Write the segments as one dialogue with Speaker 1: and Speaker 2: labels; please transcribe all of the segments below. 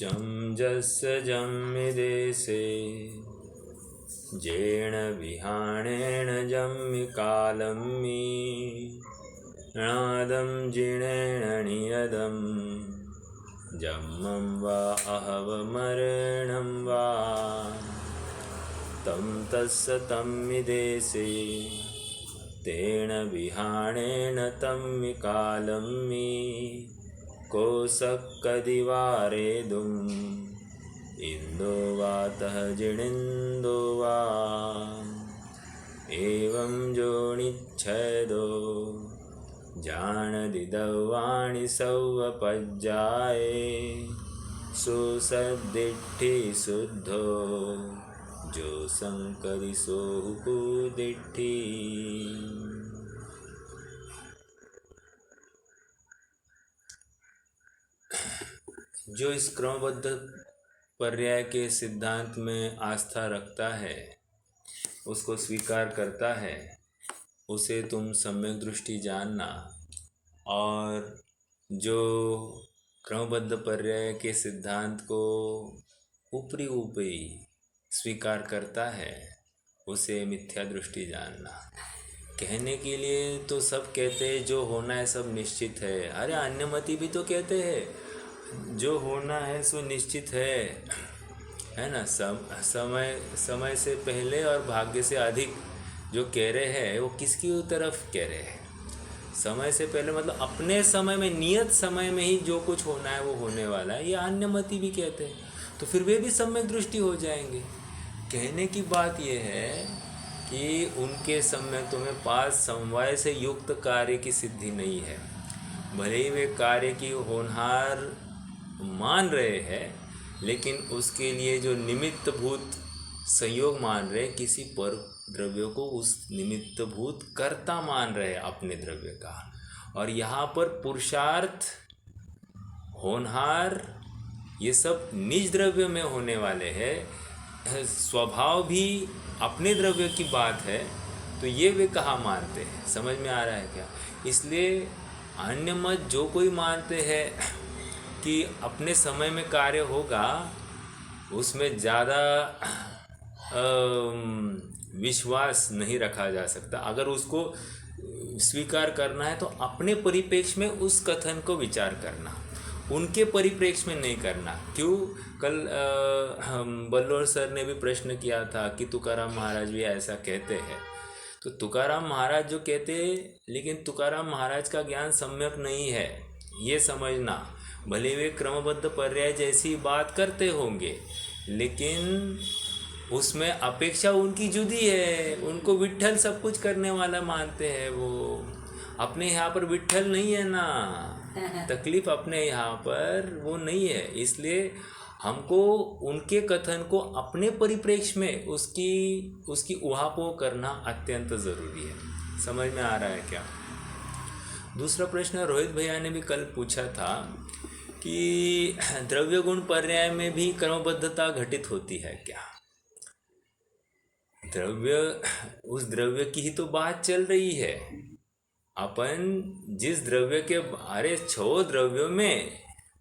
Speaker 1: जं जस्य जम्मिदेशे जेण विहाणेन जम्मि कालम्मि णादं जिणेन नियदं जम्मं वा अहवमरणं वा तं तस्य तम्मिदेशे तेन विहाणेन तम्मि कालम्मि कोशक्कदिवारेदुम् इन्दो वातः जिणिन्दो वा एवं जोनिच्छेदो जानदिदवाणि सौवपज्जाये सुसद्दिट्ठि शुद्धो जो संकरि सोहुकुदिट्ठि। जो इस क्रमबद्ध पर्याय के सिद्धांत में आस्था रखता है, उसको स्वीकार करता है, उसे तुम सम्यक दृष्टि जानना। और जो क्रमबद्ध पर्याय के सिद्धांत को ऊपरी ऊपरी स्वीकार करता है, उसे मिथ्या दृष्टि जानना। कहने के लिए तो सब कहते हैं जो होना है सब निश्चित है। अरे अन्यमति भी तो कहते हैं जो होना है सो निश्चित है ना। समय से पहले और भाग्य से अधिक जो कह रहे हैं वो किसकी तरफ कह रहे हैं? समय से पहले मतलब अपने समय में, नियत समय में ही जो कुछ होना है वो होने वाला है, ये अन्यमति भी कहते हैं। तो फिर वे भी सम्यक दृष्टि हो जाएंगे। कहने की बात ये है कि उनके सम्यक्तों में पास समवाय से युक्त कार्य की सिद्धि नहीं है। भले ही वे कार्य की होनहार मान रहे हैं, लेकिन उसके लिए जो निमित्त भूत संयोग मान रहे, किसी पर द्रव्य को उस निमित्त भूत कर्ता मान रहे अपने द्रव्य का। और यहाँ पर पुरुषार्थ, होनहार, ये सब निज द्रव्य में होने वाले हैं। स्वभाव भी अपने द्रव्य की बात है, तो ये वे कहाँ मानते हैं? समझ में आ रहा है क्या? इसलिए अन्य मत जो कोई मानते हैं कि अपने समय में कार्य होगा, उसमें ज़्यादा विश्वास नहीं रखा जा सकता। अगर उसको स्वीकार करना है तो अपने परिप्रेक्ष्य में उस कथन को विचार करना, उनके परिप्रेक्ष्य में नहीं करना। क्यों? कल बल्लौर सर ने भी प्रश्न किया था कि तुकाराम महाराज भी ऐसा कहते हैं। तो तुकाराम महाराज जो कहते हैं, लेकिन तुकाराम महाराज का ज्ञान सम्यक नहीं है, ये समझना। भले वे क्रमबद्ध पर्याय जैसी बात करते होंगे, लेकिन उसमें अपेक्षा उनकी जुदी है। उनको विट्ठल सब कुछ करने वाला मानते हैं वो। अपने यहाँ पर विट्ठल नहीं है ना, तकलीफ अपने यहाँ पर वो नहीं है। इसलिए हमको उनके कथन को अपने परिप्रेक्ष्य में उसकी उहापोह करना अत्यंत ज़रूरी है। समझ में आ रहा है क्या? दूसरा प्रश्न रोहित भैया ने भी कल पूछा था कि द्रव्य गुण पर्याय में भी क्रमबद्धता घटित होती है क्या? उस द्रव्य की ही तो बात चल रही है। अपन जिस द्रव्य के 6 द्रव्यों में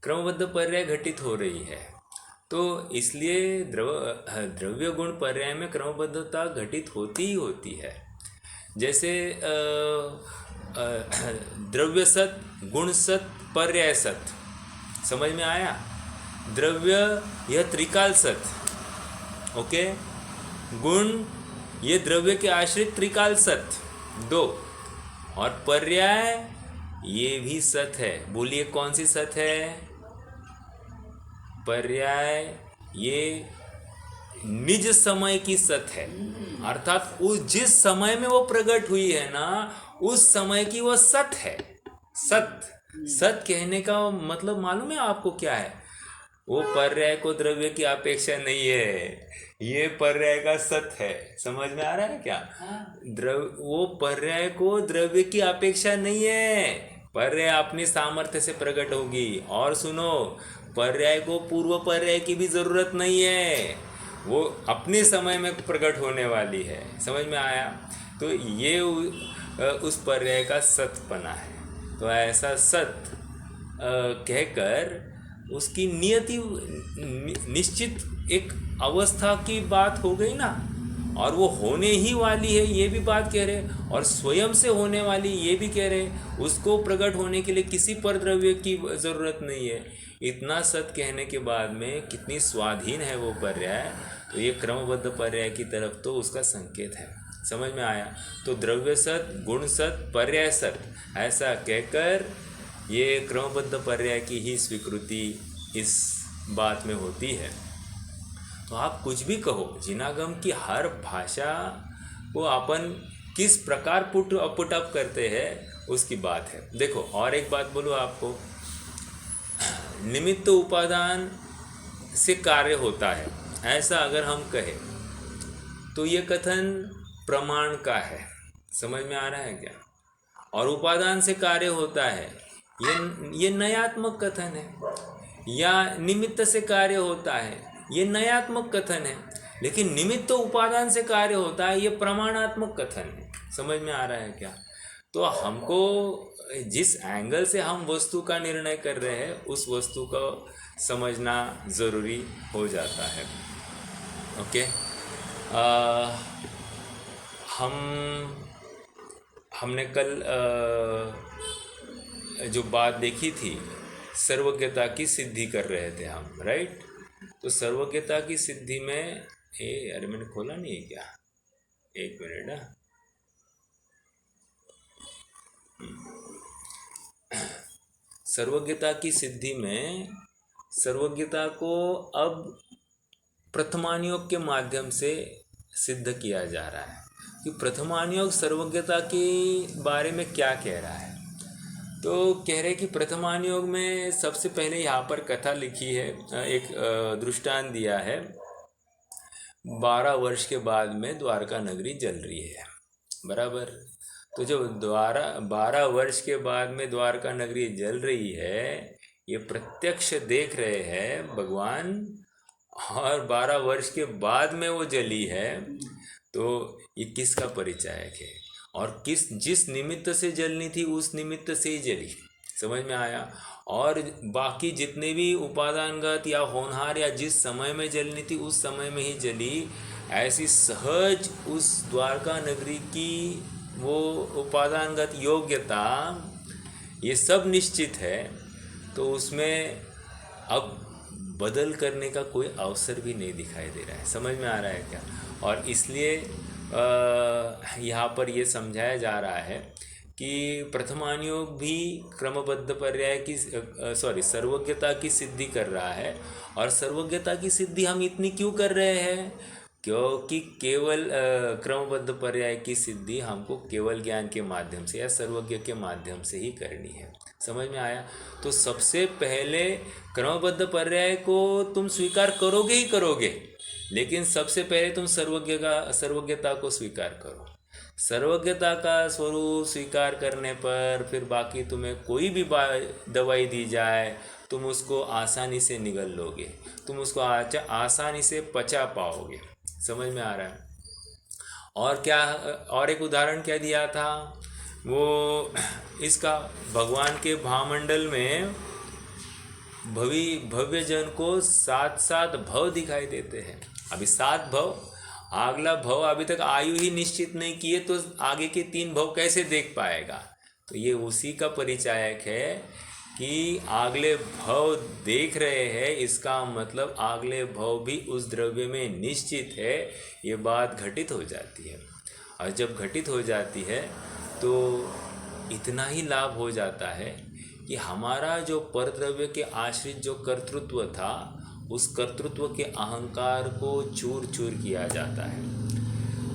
Speaker 1: क्रमबद्ध पर्याय घटित हो रही है, तो इसलिए द्रव्य गुण पर्याय में क्रमबद्धता घटित होती ही होती है। जैसे द्रव्य सत, गुण सत, पर्याय सत। समझ में आया? द्रव्य यह त्रिकाल सत, ओके। गुण ये द्रव्य के आश्रित त्रिकाल सत 2, और पर्याय ये भी सत है। बोलिए कौन सी सत है? पर्याय ये निज समय की सत है, अर्थात उस जिस समय में वो प्रकट हुई है ना, उस समय की वो सत है। सत कहने का मतलब मालूम है आपको क्या है? वो पर्याय को द्रव्य की अपेक्षा नहीं है, ये पर्याय का सत है। समझ में आ रहा है क्या? वो पर्याय को द्रव्य की अपेक्षा नहीं है, पर्याय अपनी सामर्थ्य से प्रकट होगी। और सुनो, पर्याय को पूर्व पर्याय की भी जरूरत नहीं है, वो अपने समय में प्रकट होने वाली है। समझ में आया? तो ये उस पर्याय का सतपना है। तो ऐसा सत कहकर उसकी नियति निश्चित एक अवस्था की बात हो गई ना, और वो होने ही वाली है ये भी बात कह रहे, और स्वयं से होने वाली ये भी कह रहे, उसको प्रकट होने के लिए किसी पर द्रव्य की ज़रूरत नहीं है। इतना सत कहने के बाद में कितनी स्वाधीन है वो पर्याय, तो ये क्रमबद्ध पर्याय की तरफ तो उसका संकेत है। समझ में आया? तो द्रव्य सत, गुण सत, पर्याय सत, ऐसा कहकर ये क्रमबद्ध पर्याय की ही स्वीकृति इस बात में होती है। तो आप कुछ भी कहो, जिनागम की हर भाषा को अपन किस प्रकार पुट अप करते हैं उसकी बात है। देखो और एक बात बोलूँ आपको, निमित्त उपादान से कार्य होता है, ऐसा अगर हम कहें तो ये कथन प्रमाण का है। समझ में आ रहा है क्या? और उपादान से कार्य होता है, ये नयात्मक कथन है। या निमित्त से कार्य होता है, ये नयात्मक कथन है। लेकिन निमित्त उपादान से कार्य होता है, ये प्रमाणात्मक कथन है। समझ में आ रहा है क्या? तो हमको जिस एंगल से हम वस्तु का निर्णय कर रहे हैं उस वस्तु को समझना ज़रूरी हो जाता है। ओके, हमने कल जो बात देखी थी, सर्वज्ञता की सिद्धि कर रहे थे हम, राइट? तो सर्वज्ञता की सिद्धि में अरे मैंने खोला नहीं है क्या? एक मिनट। सर्वज्ञता की सिद्धि में सर्वज्ञता को अब प्रथमानुयोग के माध्यम से सिद्ध किया जा रहा है कि प्रथमानुयोग सर्वज्ञता के बारे में क्या कह रहा है। तो कह रहे कि प्रथमानुयोग में सबसे पहले यहाँ पर कथा लिखी है, एक दृष्टांत दिया है। 12 वर्ष के बाद में द्वारका नगरी जल रही है, बराबर? तो जब 12 वर्ष के बाद में द्वारका नगरी जल रही है, ये प्रत्यक्ष देख रहे हैं भगवान, और 12 वर्ष के बाद में वो जली है, तो ये किसका परिचायक है? और जिस निमित्त से जलनी थी उस निमित्त से ही जली। समझ में आया? और बाकी जितने भी उपादानगत या होनहार या जिस समय में जलनी थी उस समय में ही जली। ऐसी सहज उस द्वारका नगरी की वो उपादानगत योग्यता, ये सब निश्चित है, तो उसमें अब बदल करने का कोई अवसर भी नहीं दिखाई दे रहा है। समझ में आ रहा है क्या? और इसलिए यहाँ पर ये समझाया जा रहा है कि प्रथमानुयोग भी क्रमबद्ध पर्याय की सर्वज्ञता की सिद्धि कर रहा है। और सर्वज्ञता की सिद्धि हम इतनी क्यों कर रहे हैं? क्योंकि केवल क्रमबद्ध पर्याय की सिद्धि हमको केवल ज्ञान के माध्यम से या सर्वज्ञ के माध्यम से ही करनी है। समझ में आया? तो सबसे पहले क्रमबद्ध पर्याय को तुम स्वीकार करोगे ही करोगे, लेकिन सबसे पहले तुम सर्वज्ञता को स्वीकार करो। सर्वज्ञता का स्वरूप स्वीकार करने पर फिर बाकी तुम्हें कोई भी दवाई दी जाए तुम उसको आसानी से निगल लोगे, तुम उसको आसानी से पचा पाओगे। समझ में आ रहा है? और क्या, और एक उदाहरण क्या दिया था वो इसका, भगवान के भामंडल में भव्य जन को 7 भव दिखाई देते हैं। अभी 7 भव, अगला भव अभी तक आयु ही निश्चित नहीं किए तो आगे के 3 भव कैसे देख पाएगा? तो ये उसी का परिचायक है कि अगले भव देख रहे हैं, इसका मतलब अगले भव भी उस द्रव्य में निश्चित है। ये बात घटित हो जाती है, और जब घटित हो जाती है तो इतना ही लाभ हो जाता है कि हमारा जो परद्रव्य के आश्रित जो कर्तृत्व था, उस कर्तृत्व के अहंकार को चूर चूर किया जाता है।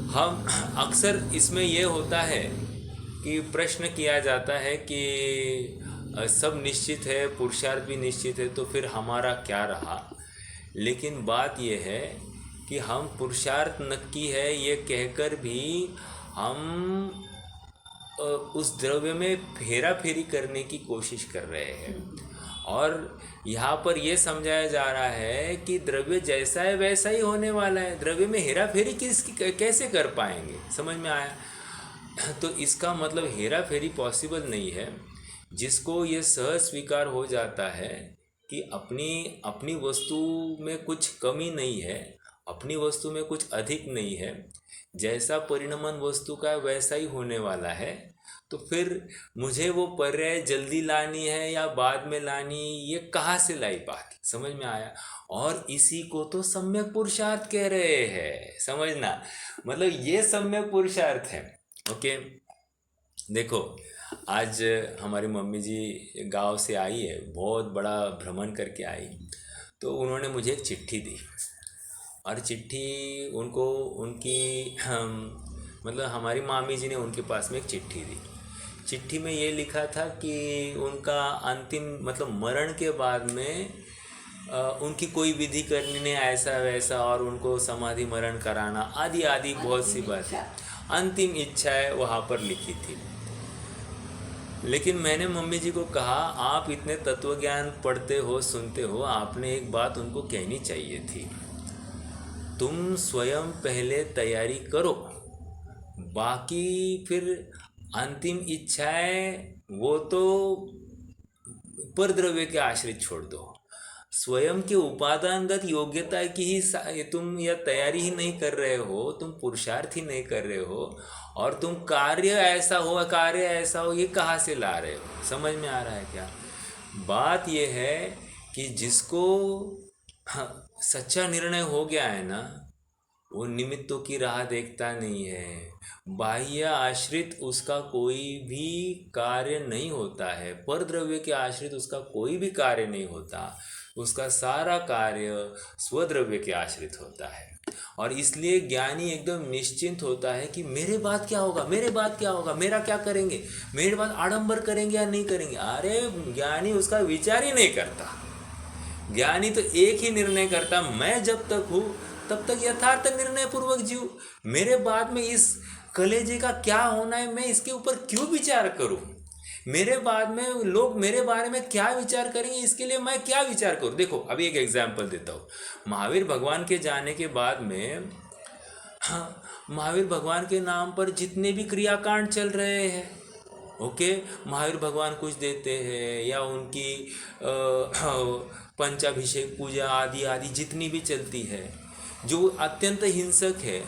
Speaker 1: हम अक्सर इसमें ये होता है कि प्रश्न किया जाता है कि सब निश्चित है, पुरुषार्थ भी निश्चित है, तो फिर हमारा क्या रहा? लेकिन बात यह है कि हम पुरुषार्थ नक्की है ये कहकर भी हम उस द्रव्य में फेरा फेरी करने की कोशिश कर रहे हैं। और यहाँ पर यह समझाया जा रहा है कि द्रव्य जैसा है वैसा ही होने वाला है, द्रव्य में हेरा फेरी कैसे कर पाएंगे? समझ में आया? तो इसका मतलब हेरा फेरी पॉसिबल नहीं है। जिसको ये सहज स्वीकार हो जाता है कि अपनी अपनी वस्तु में कुछ कमी नहीं है, अपनी वस्तु में कुछ अधिक नहीं है, जैसा परिणमन वस्तु का वैसा ही होने वाला है। तो फिर मुझे वो पर्याय जल्दी लानी है या बाद में लानी, ये कहाँ से लाई बात, समझ में आया। और इसी को तो सम्यक पुरुषार्थ कह रहे हैं, समझना, मतलब ये सम्यक पुरुषार्थ है। ओके, देखो आज हमारी मम्मी जी गांव से आई है, बहुत बड़ा भ्रमण करके आई। तो उन्होंने मुझे एक चिट्ठी दी, और चिट्ठी उनको उनकी मतलब हमारी मामी जी ने उनके पास में एक चिट्ठी दी। चिट्ठी में ये लिखा था कि उनका अंतिम मतलब मरण के बाद में उनकी कोई विधि करनी है ऐसा वैसा, और उनको समाधि मरण कराना आदि आदि बहुत सी बातें, अंतिम इच्छाएं वहाँ पर लिखी थी। लेकिन मैंने मम्मी जी को कहा, आप इतने तत्व ज्ञान पढ़ते हो सुनते हो, आपने एक बात उनको कहनी चाहिए थी। तुम स्वयं पहले तैयारी करो, बाकी फिर अंतिम इच्छाएं वो तो परद्रव्य के आश्रित छोड़ दो। स्वयं के उपादानगत योग्यता की ही तुम यह तैयारी ही नहीं कर रहे हो, तुम पुरुषार्थ ही नहीं कर रहे हो, और तुम कार्य ऐसा हो ये कहाँ से ला रहे हो, समझ में आ रहा है क्या। बात यह है कि जिसको सच्चा निर्णय हो गया है ना, वो निमित्तों की राह देखता नहीं है, बाह्य आश्रित उसका कोई भी कार्य नहीं होता है, परद्रव्य के आश्रित उसका कोई भी कार्य नहीं होता, उसका सारा कार्य स्वद्रव्य के आश्रित होता है। और इसलिए ज्ञानी एकदम निश्चिंत होता है कि मेरे बाद क्या होगा, मेरे बाद क्या होगा, मेरा क्या करेंगे, मेरे बाद आडंबर करेंगे या नहीं करेंगे। अरे ज्ञानी उसका विचार ही नहीं करता। ज्ञानी तो एक ही निर्णय करता, मैं जब तक हूँ तब तक यथार्थ निर्णय पूर्वक जीव, मेरे बाद में इस कलेजे का क्या होना है मैं इसके ऊपर क्यों विचार करूं, मेरे बाद में लोग मेरे बारे में क्या विचार करेंगे इसके लिए मैं क्या विचार करूं। देखो अभी एक एग्जाम्पल देता हूँ। महावीर भगवान के जाने के बाद में महावीर भगवान के नाम पर जितने भी क्रियाकांड चल रहे हैं, ओके, महावीर भगवान कुछ देते हैं या उनकी पंचाभिषेक पूजा आदि आदि जितनी भी चलती है जो अत्यंत हिंसक है,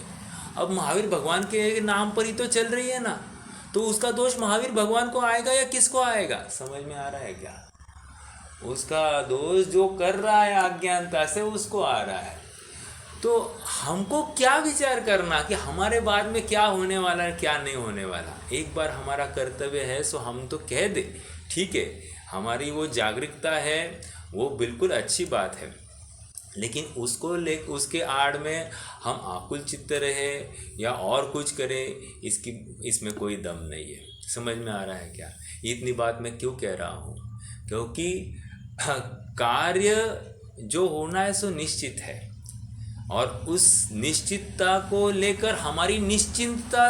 Speaker 1: अब महावीर भगवान के नाम पर ही तो चल रही है ना, तो उसका दोष महावीर भगवान को आएगा या किसको आएगा, समझ में आ रहा है क्या। उसका दोष जो कर रहा है अज्ञानता से उसको आ रहा है। तो हमको क्या विचार करना कि हमारे बाद में क्या होने वाला है क्या नहीं होने वाला। एक बार हमारा कर्तव्य है सो हम तो कह दे, ठीक है, हमारी वो जागरूकता है वो बिल्कुल अच्छी बात है, लेकिन उसको उसके आड़ में हम आकुल चित्त रहे या और कुछ करें, इसमें कोई दम नहीं है। समझ में आ रहा है क्या। इतनी बात मैं क्यों कह रहा हूँ, क्योंकि कार्य जो होना है सो निश्चित है, और उस निश्चितता को लेकर हमारी निश्चिंतता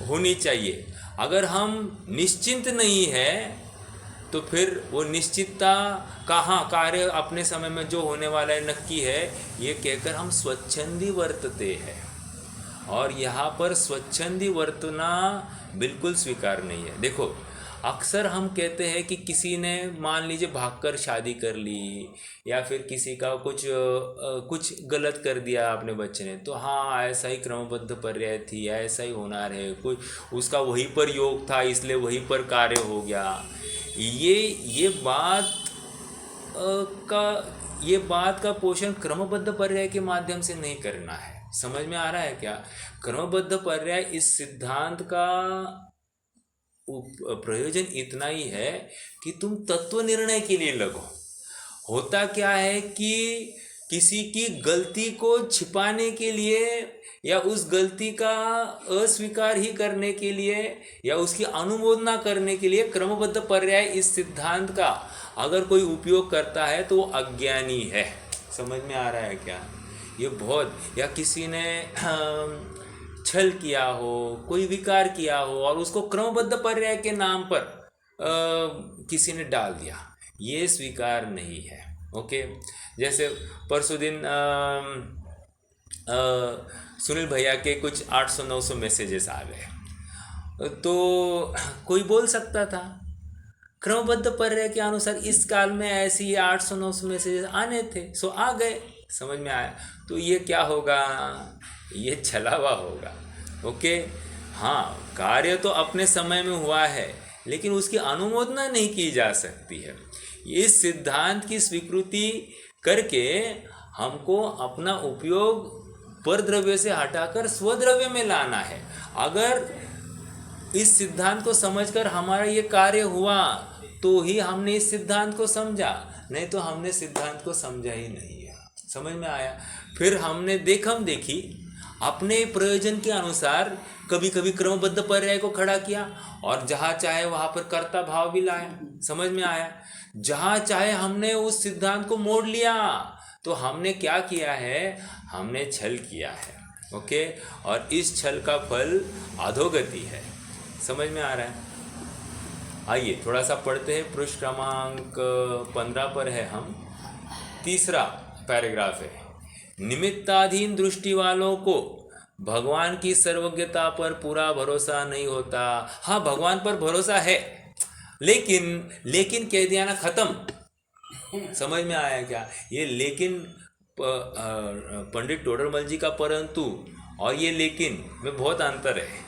Speaker 1: होनी चाहिए। अगर हम निश्चिंत नहीं है तो फिर वो निश्चितता कहाँ, कार्य अपने समय में जो होने वाला है नक्की है ये कहकर हम स्वच्छंदी वर्तते हैं, और यहाँ पर स्वच्छंदी वर्तना बिल्कुल स्वीकार नहीं है। देखो अक्सर हम कहते हैं कि किसी ने मान लीजिए भागकर शादी कर ली या फिर किसी का कुछ गलत कर दिया अपने बच्चे ने, तो हाँ ऐसा ही क्रमबद्ध पर्याय थी, ऐसा ही होना है, कोई उसका वहीं पर योग था इसलिए वहीं पर कार्य हो गया। ये बात का पोषण क्रमबद्ध पर्याय के माध्यम से नहीं करना है। समझ में आ रहा है क्या। क्रमबद्ध पर्याय इस सिद्धांत का प्रयोजन इतना ही है कि तुम तत्व निर्णय के लिए लगो। होता क्या है कि किसी की गलती को छिपाने के लिए या उस गलती का अस्वीकार ही करने के लिए या उसकी अनुमोदना करने के लिए क्रमबद्ध पर्याय इस सिद्धांत का अगर कोई उपयोग करता है तो वो अज्ञानी है। समझ में आ रहा है क्या। ये बहुत, या किसी ने छल किया हो, कोई विकार किया हो और उसको क्रमबद्ध पर्याय के नाम पर किसी ने डाल दिया, ये स्वीकार नहीं है। ओके, जैसे परसों दिन सुनील भैया के कुछ 800-900 मैसेजेस आ गए, तो कोई बोल सकता था क्रमबद्ध पर्याय के अनुसार इस काल में ऐसे ही 800-900 मैसेज आने थे, सो आ गए, समझ में आया। तो ये क्या होगा, ये छलावा होगा। ओके, हाँ, कार्य तो अपने समय में हुआ है, लेकिन उसकी अनुमोदना नहीं की जा सकती है। इस सिद्धांत की स्वीकृति करके हमको अपना उपयोग परद्रव्य से हटाकर स्वद्रव्य में लाना है। अगर इस सिद्धांत को समझकर हमारा ये कार्य हुआ तो ही हमने इस सिद्धांत को समझा, नहीं तो हमने सिद्धांत को समझा ही नहीं है। समझ में आया। फिर हमने देखम देखी अपने प्रयोजन के अनुसार कभी कभी क्रमबद्ध पर्याय को खड़ा किया और जहाँ चाहे वहाँ पर कर्ता भाव भी लाया। समझ में आया। जहाँ चाहे हमने उस सिद्धांत को मोड़ लिया। तो हमने क्या किया है, हमने छल किया है। ओके, और इस छल का फल अधोगति है। समझ में आ रहा है। आइए थोड़ा सा पढ़ते हैं। पृष्ठ क्रमांक 15 पर है हम। तीसरा पैराग्राफ है, निमित्ताधीन दृष्टि वालों को भगवान की सर्वज्ञता पर पूरा भरोसा नहीं होता। हाँ, भगवान पर भरोसा है, लेकिन कह दिया ना, खत्म। समझ में आया क्या? ये लेकिन पंडित टोडरमल जी का परंतु और ये लेकिन में बहुत अंतर है।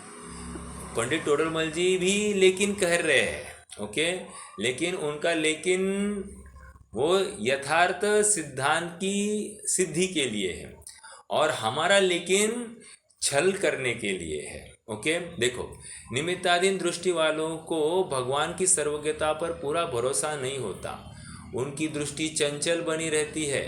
Speaker 1: पंडित टोडरमल जी भी लेकिन कह रहे हैं, ओके, लेकिन उनका लेकिन वो यथार्थ सिद्धांत की सिद्धि के लिए है और हमारा लेकिन छल करने के लिए है। ओके, देखो, निमित्ताधीन दृष्टि वालों को भगवान की सर्वज्ञता पर पूरा भरोसा नहीं होता। उनकी दृष्टि चंचल बनी रहती है।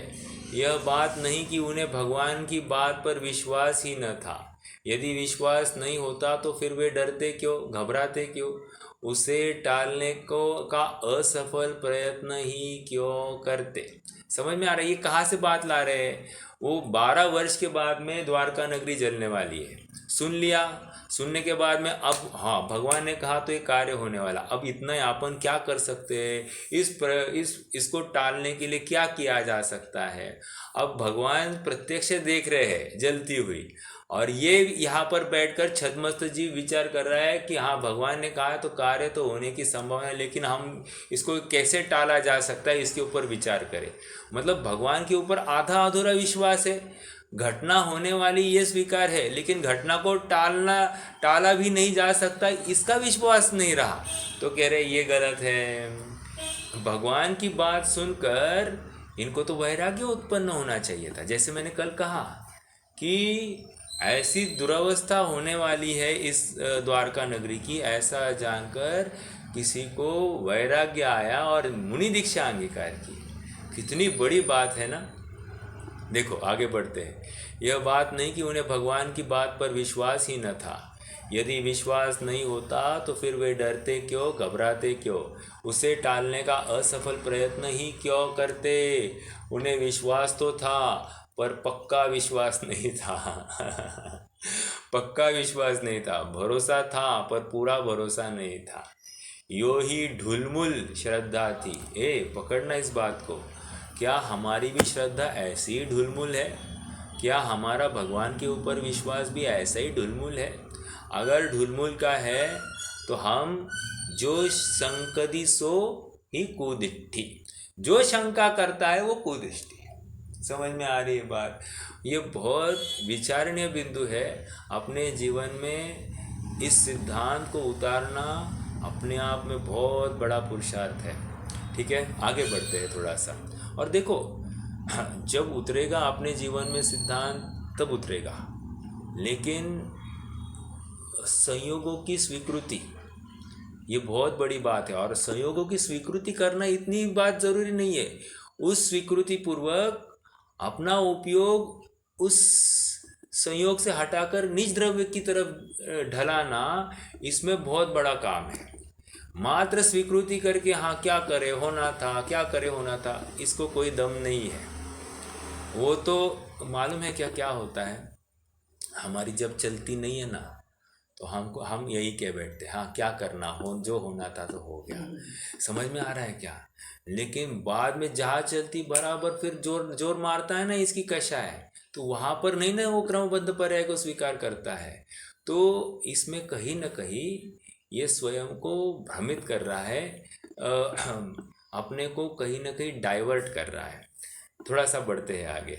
Speaker 1: यह बात नहीं कि उन्हें भगवान की बात पर विश्वास ही न था। यदि विश्वास नहीं होता तो फिर वे डरते क्यों, घबराते क्यों, उसे टालने को का असफल प्रयत्न ही क्यों करते। समझ में आ रहा है ये कहाँ से बात ला रहे हैं? वो 12 वर्ष के बाद में द्वारका नगरी जलने वाली है, सुन लिया। सुनने के बाद में अब हाँ, भगवान ने कहा तो ये कार्य होने वाला। अब इतना अपन क्या कर सकते हैं? इसको टालने के लिए क्या किया जा सकता है? अब भगवान प्रत्यक्ष देख रहे हैं जलती हुई, और ये यहाँ पर बैठकर छद्मस्त जीव विचार कर रहा है कि हाँ, भगवान ने कहा तो कार्य तो होने की संभावना है, लेकिन हम इसको कैसे टाला जा सकता है, इसके ऊपर विचार करें। मतलब भगवान के ऊपर आधा अधूरा विश्वास है। घटना होने वाली ये स्वीकार है, लेकिन घटना को टाला भी नहीं जा सकता, इसका विश्वास नहीं रहा। तो कह रहे ये गलत है। भगवान की बात सुनकर इनको तो वैराग्य उत्पन्न होना चाहिए था। जैसे मैंने कल कहा कि ऐसी दुरावस्था होने वाली है इस द्वारका नगरी की, ऐसा जानकर किसी को वैराग्य आया और मुनि दीक्षा अंगीकार की। कितनी बड़ी बात है ना। देखो आगे बढ़ते हैं। यह बात नहीं कि उन्हें भगवान की बात पर विश्वास ही न था। यदि विश्वास नहीं होता तो फिर वे डरते क्यों, घबराते क्यों, उसे टालने का असफल प्रयत्न ही क्यों करते। उन्हें विश्वास तो था पर पक्का विश्वास नहीं था। पक्का विश्वास नहीं था, भरोसा था पर पूरा भरोसा नहीं था। यो ही ढुलमुल श्रद्धा थी। पकड़ना इस बात को। क्या हमारी भी श्रद्धा ऐसी ही ढुलमुल है? क्या हमारा भगवान के ऊपर विश्वास भी ऐसा ही ढुलमुल है? अगर ढुलमुल का है तो हम जो संकदी सो ही कुदिष्टि, जो शंका करता है वो कुदिष्टि। समझ में आ रही है बात? ये बहुत विचारणीय बिंदु है। अपने जीवन में इस सिद्धांत को उतारना अपने आप में बहुत बड़ा पुरुषार्थ है। ठीक है, आगे बढ़ते हैं थोड़ा सा। और देखो, जब उतरेगा अपने जीवन में सिद्धांत तब उतरेगा, लेकिन संयोगों की स्वीकृति ये बहुत बड़ी बात है। और संयोगों की स्वीकृति करना इतनी बात ज़रूरी नहीं है। उस स्वीकृति पूर्वक अपना उपयोग उस संयोग से हटाकर निज द्रव्य की तरफ ढलाना, इसमें बहुत बड़ा काम है। मात्र स्वीकृति करके हाँ क्या करे होना था, क्या करे होना था, इसको कोई दम नहीं है। वो तो मालूम है क्या क्या होता है। हमारी जब चलती नहीं है ना, तो हम यही कह बैठते हैं हाँ क्या करना हो, जो होना था तो हो गया। समझ में आ रहा है क्या? लेकिन बाद में जहाँ चलती बराबर फिर जोर मारता है ना, इसकी कशा है, तो वहाँ पर नहीं ना वो क्रमबद्ध पर्याय को स्वीकार करता है। तो इसमें कहीं ना कहीं ये स्वयं को भ्रमित कर रहा है, अपने को कहीं ना कहीं डाइवर्ट कर रहा है। थोड़ा सा बढ़ते हैं आगे।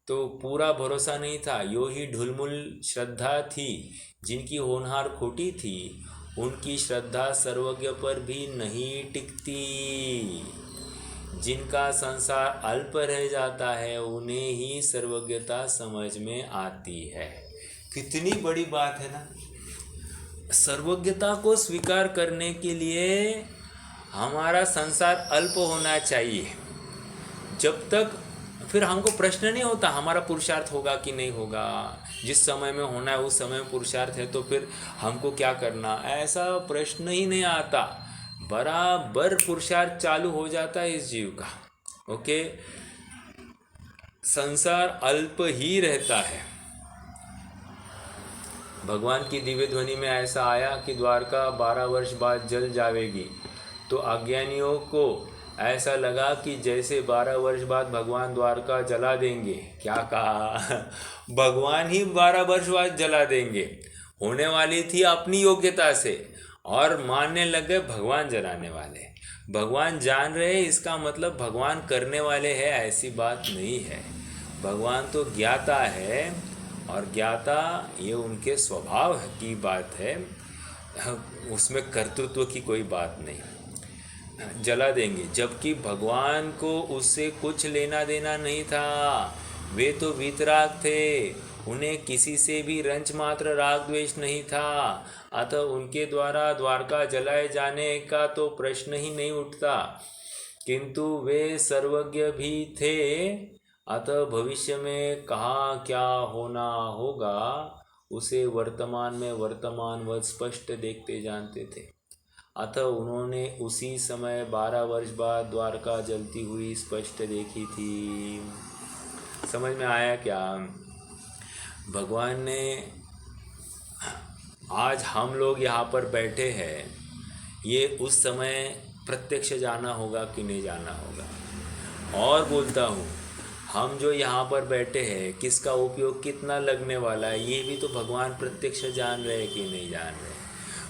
Speaker 1: तो पूरा भरोसा नहीं था, यो ही ढुलमुल श्रद्धा थी, जिनकी होनहार खोटी थी, उनकी श्रद्धा सर्वज्ञ पर भी नहीं टिकती। जिनका संसार अल्प रह जाता है, उन्हें ही सर्वज्ञता समझ में आती है। कितनी बड़ी बात है ना। सर्वज्ञता को स्वीकार करने के लिए हमारा संसार अल्प होना चाहिए। जब तक फिर हमको प्रश्न नहीं होता हमारा पुरुषार्थ होगा कि नहीं होगा। जिस समय में होना है उस समय में पुरुषार्थ है, तो फिर हमको क्या करना, ऐसा प्रश्न ही नहीं आता। बराबर पुरुषार्थ चालू हो जाता है इस जीव का। ओके, संसार अल्प ही रहता है। भगवान की दिव्य ध्वनि में ऐसा आया कि द्वारका 12 वर्ष बाद जल जाएगी। तो अज्ञानियों को ऐसा लगा कि जैसे 12 वर्ष बाद भगवान द्वारका जला देंगे। क्या कहा? भगवान ही 12 वर्ष बाद जला देंगे। होने वाली थी अपनी योग्यता से, और मानने लगे भगवान जलाने वाले। भगवान जान रहे, इसका मतलब भगवान करने वाले हैं, ऐसी बात नहीं है। भगवान तो ज्ञाता है, और ज्ञाता ये उनके स्वभाव की बात है, उसमें कर्तृत्व की कोई बात नहीं। जला देंगे, जबकि भगवान को उससे कुछ लेना देना नहीं था। वे तो वीतराग थे, उन्हें किसी से भी रंच मात्र राग द्वेष नहीं था। अतः उनके द्वारा द्वारका जलाए जाने का तो प्रश्न ही नहीं उठता। किंतु वे सर्वज्ञ भी थे, अतः भविष्य में कहाँ क्या होना होगा उसे वर्तमान में वर्तमानवत स्पष्ट देखते जानते थे। अतः उन्होंने उसी समय 12 वर्ष बाद द्वारका जलती हुई स्पष्ट देखी थी। समझ में आया क्या? भगवान ने, आज हम लोग यहाँ पर बैठे हैं, ये उस समय प्रत्यक्ष जाना होगा कि नहीं जाना होगा। और बोलता हूँ, हम जो यहाँ पर बैठे हैं, किसका उपयोग कितना लगने वाला है, ये भी तो भगवान प्रत्यक्ष जान रहे हैं कि नहीं जान रहे।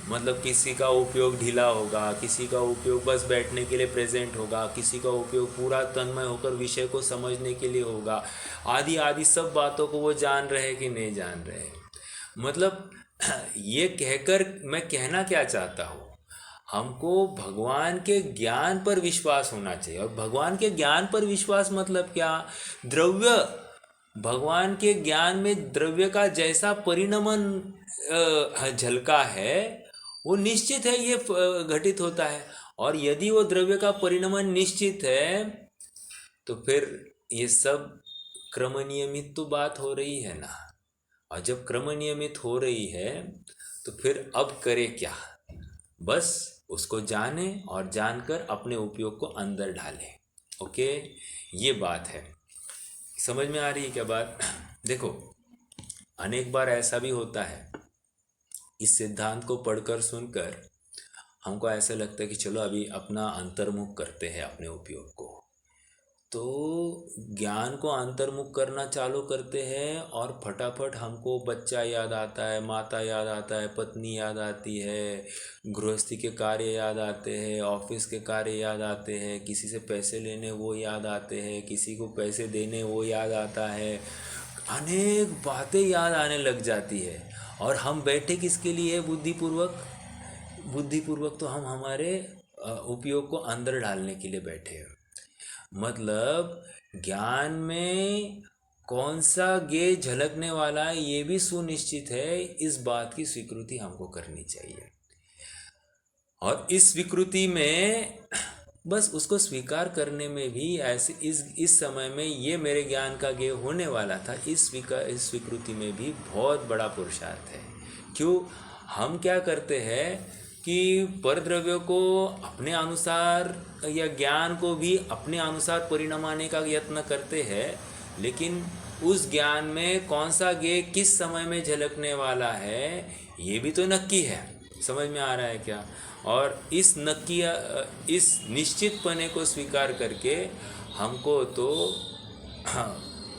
Speaker 1: मतलब किसी का उपयोग ढीला होगा, किसी का उपयोग बस बैठने के लिए प्रेजेंट होगा, किसी का उपयोग पूरा तन्मय होकर विषय को समझने के लिए होगा। आदि आदि सब बातों को वो जान रहे हैं कि नहीं जान रहे। मतलब ये कहकर मैं कहना क्या चाहता हूँ, हमको भगवान के ज्ञान पर विश्वास होना चाहिए। और भगवान के ज्ञान पर विश्वास मतलब क्या? द्रव्य, भगवान के ज्ञान में द्रव्य का जैसा परिणमन झलका है, वो निश्चित है, ये घटित होता है। और यदि वो द्रव्य का परिणमन निश्चित है, तो फिर ये सब क्रम नियमित तो बात हो रही है ना। और जब क्रम नियमित हो रही है, तो फिर अब करे क्या? बस उसको जाने और जानकर अपने उपयोग को अंदर डालें। ओके, ये बात है। समझ में आ रही है क्या बात? देखो, अनेक बार ऐसा भी होता है, इस सिद्धांत को पढ़कर सुनकर हमको ऐसा लगता है कि चलो अभी अपना अंतर्मुख करते हैं अपने उपयोग को। तो ज्ञान को अंतर्मुख करना चालू करते हैं, और फटाफट हमको बच्चा याद आता है, माता याद आता है, पत्नी याद आती है, गृहस्थी के कार्य याद आते हैं, ऑफिस के कार्य याद आते हैं, किसी से पैसे लेने वो याद आते हैं, किसी को पैसे देने वो याद आता है, अनेक बातें याद आने लग जाती है। और हम बैठे किसके लिए? बुद्धिपूर्वक। बुद्धिपूर्वक तो हम हमारे उपयोग को अंदर डालने के लिए बैठे हैं। मतलब ज्ञान में कौन सा गेय झलकने वाला है, ये भी सुनिश्चित है। इस बात की स्वीकृति हमको करनी चाहिए, और इस स्वीकृति में बस उसको स्वीकार करने में भी ऐसे इस समय में ये मेरे ज्ञान का गेय होने वाला था, इस स्वीकृति में भी बहुत बड़ा पुरुषार्थ है। क्यों? हम क्या करते हैं कि परद्रव्य को अपने अनुसार या ज्ञान को भी अपने अनुसार परिणमाने का यत्न करते हैं, लेकिन उस ज्ञान में कौन सा गेय किस समय में झलकने वाला है, ये भी तो नक्की है। समझ में आ रहा है क्या? और इस निश्चितपने को स्वीकार करके हमको तो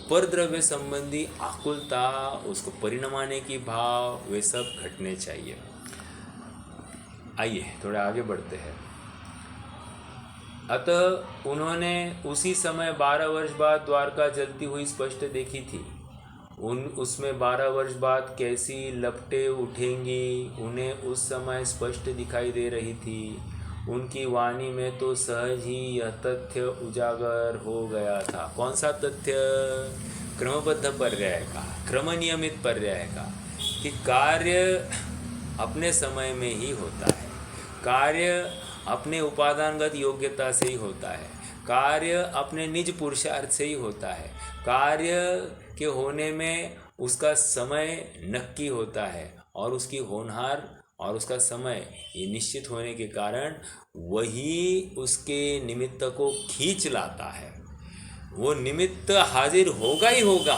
Speaker 1: परद्रव्य संबंधी आकुलता, उसको परिणमाने की भाव, वे सब घटने चाहिए। आइए थोड़ा आगे बढ़ते हैं। अतः उन्होंने उसी समय 12 वर्ष बाद द्वारका जलती हुई स्पष्ट देखी थी। उसमें 12 वर्ष बाद कैसी लपटें उठेंगी उन्हें उस समय स्पष्ट दिखाई दे रही थी। उनकी वाणी में तो सहज ही यह तथ्य उजागर हो गया था। कौन सा तथ्य? क्रमबद्ध पर्याय का, क्रम नियमित पर्याय का, कि कार्य अपने समय में ही होता है, कार्य अपने उपादानगत योग्यता से ही होता है, कार्य अपने निज पुरुषार्थ से ही होता है, कार्य के होने में उसका समय नक्की होता है और उसकी होनहार और उसका समय ये निश्चित होने के कारण वही उसके निमित्त को खींच लाता है। वो निमित्त हाजिर होगा ही होगा,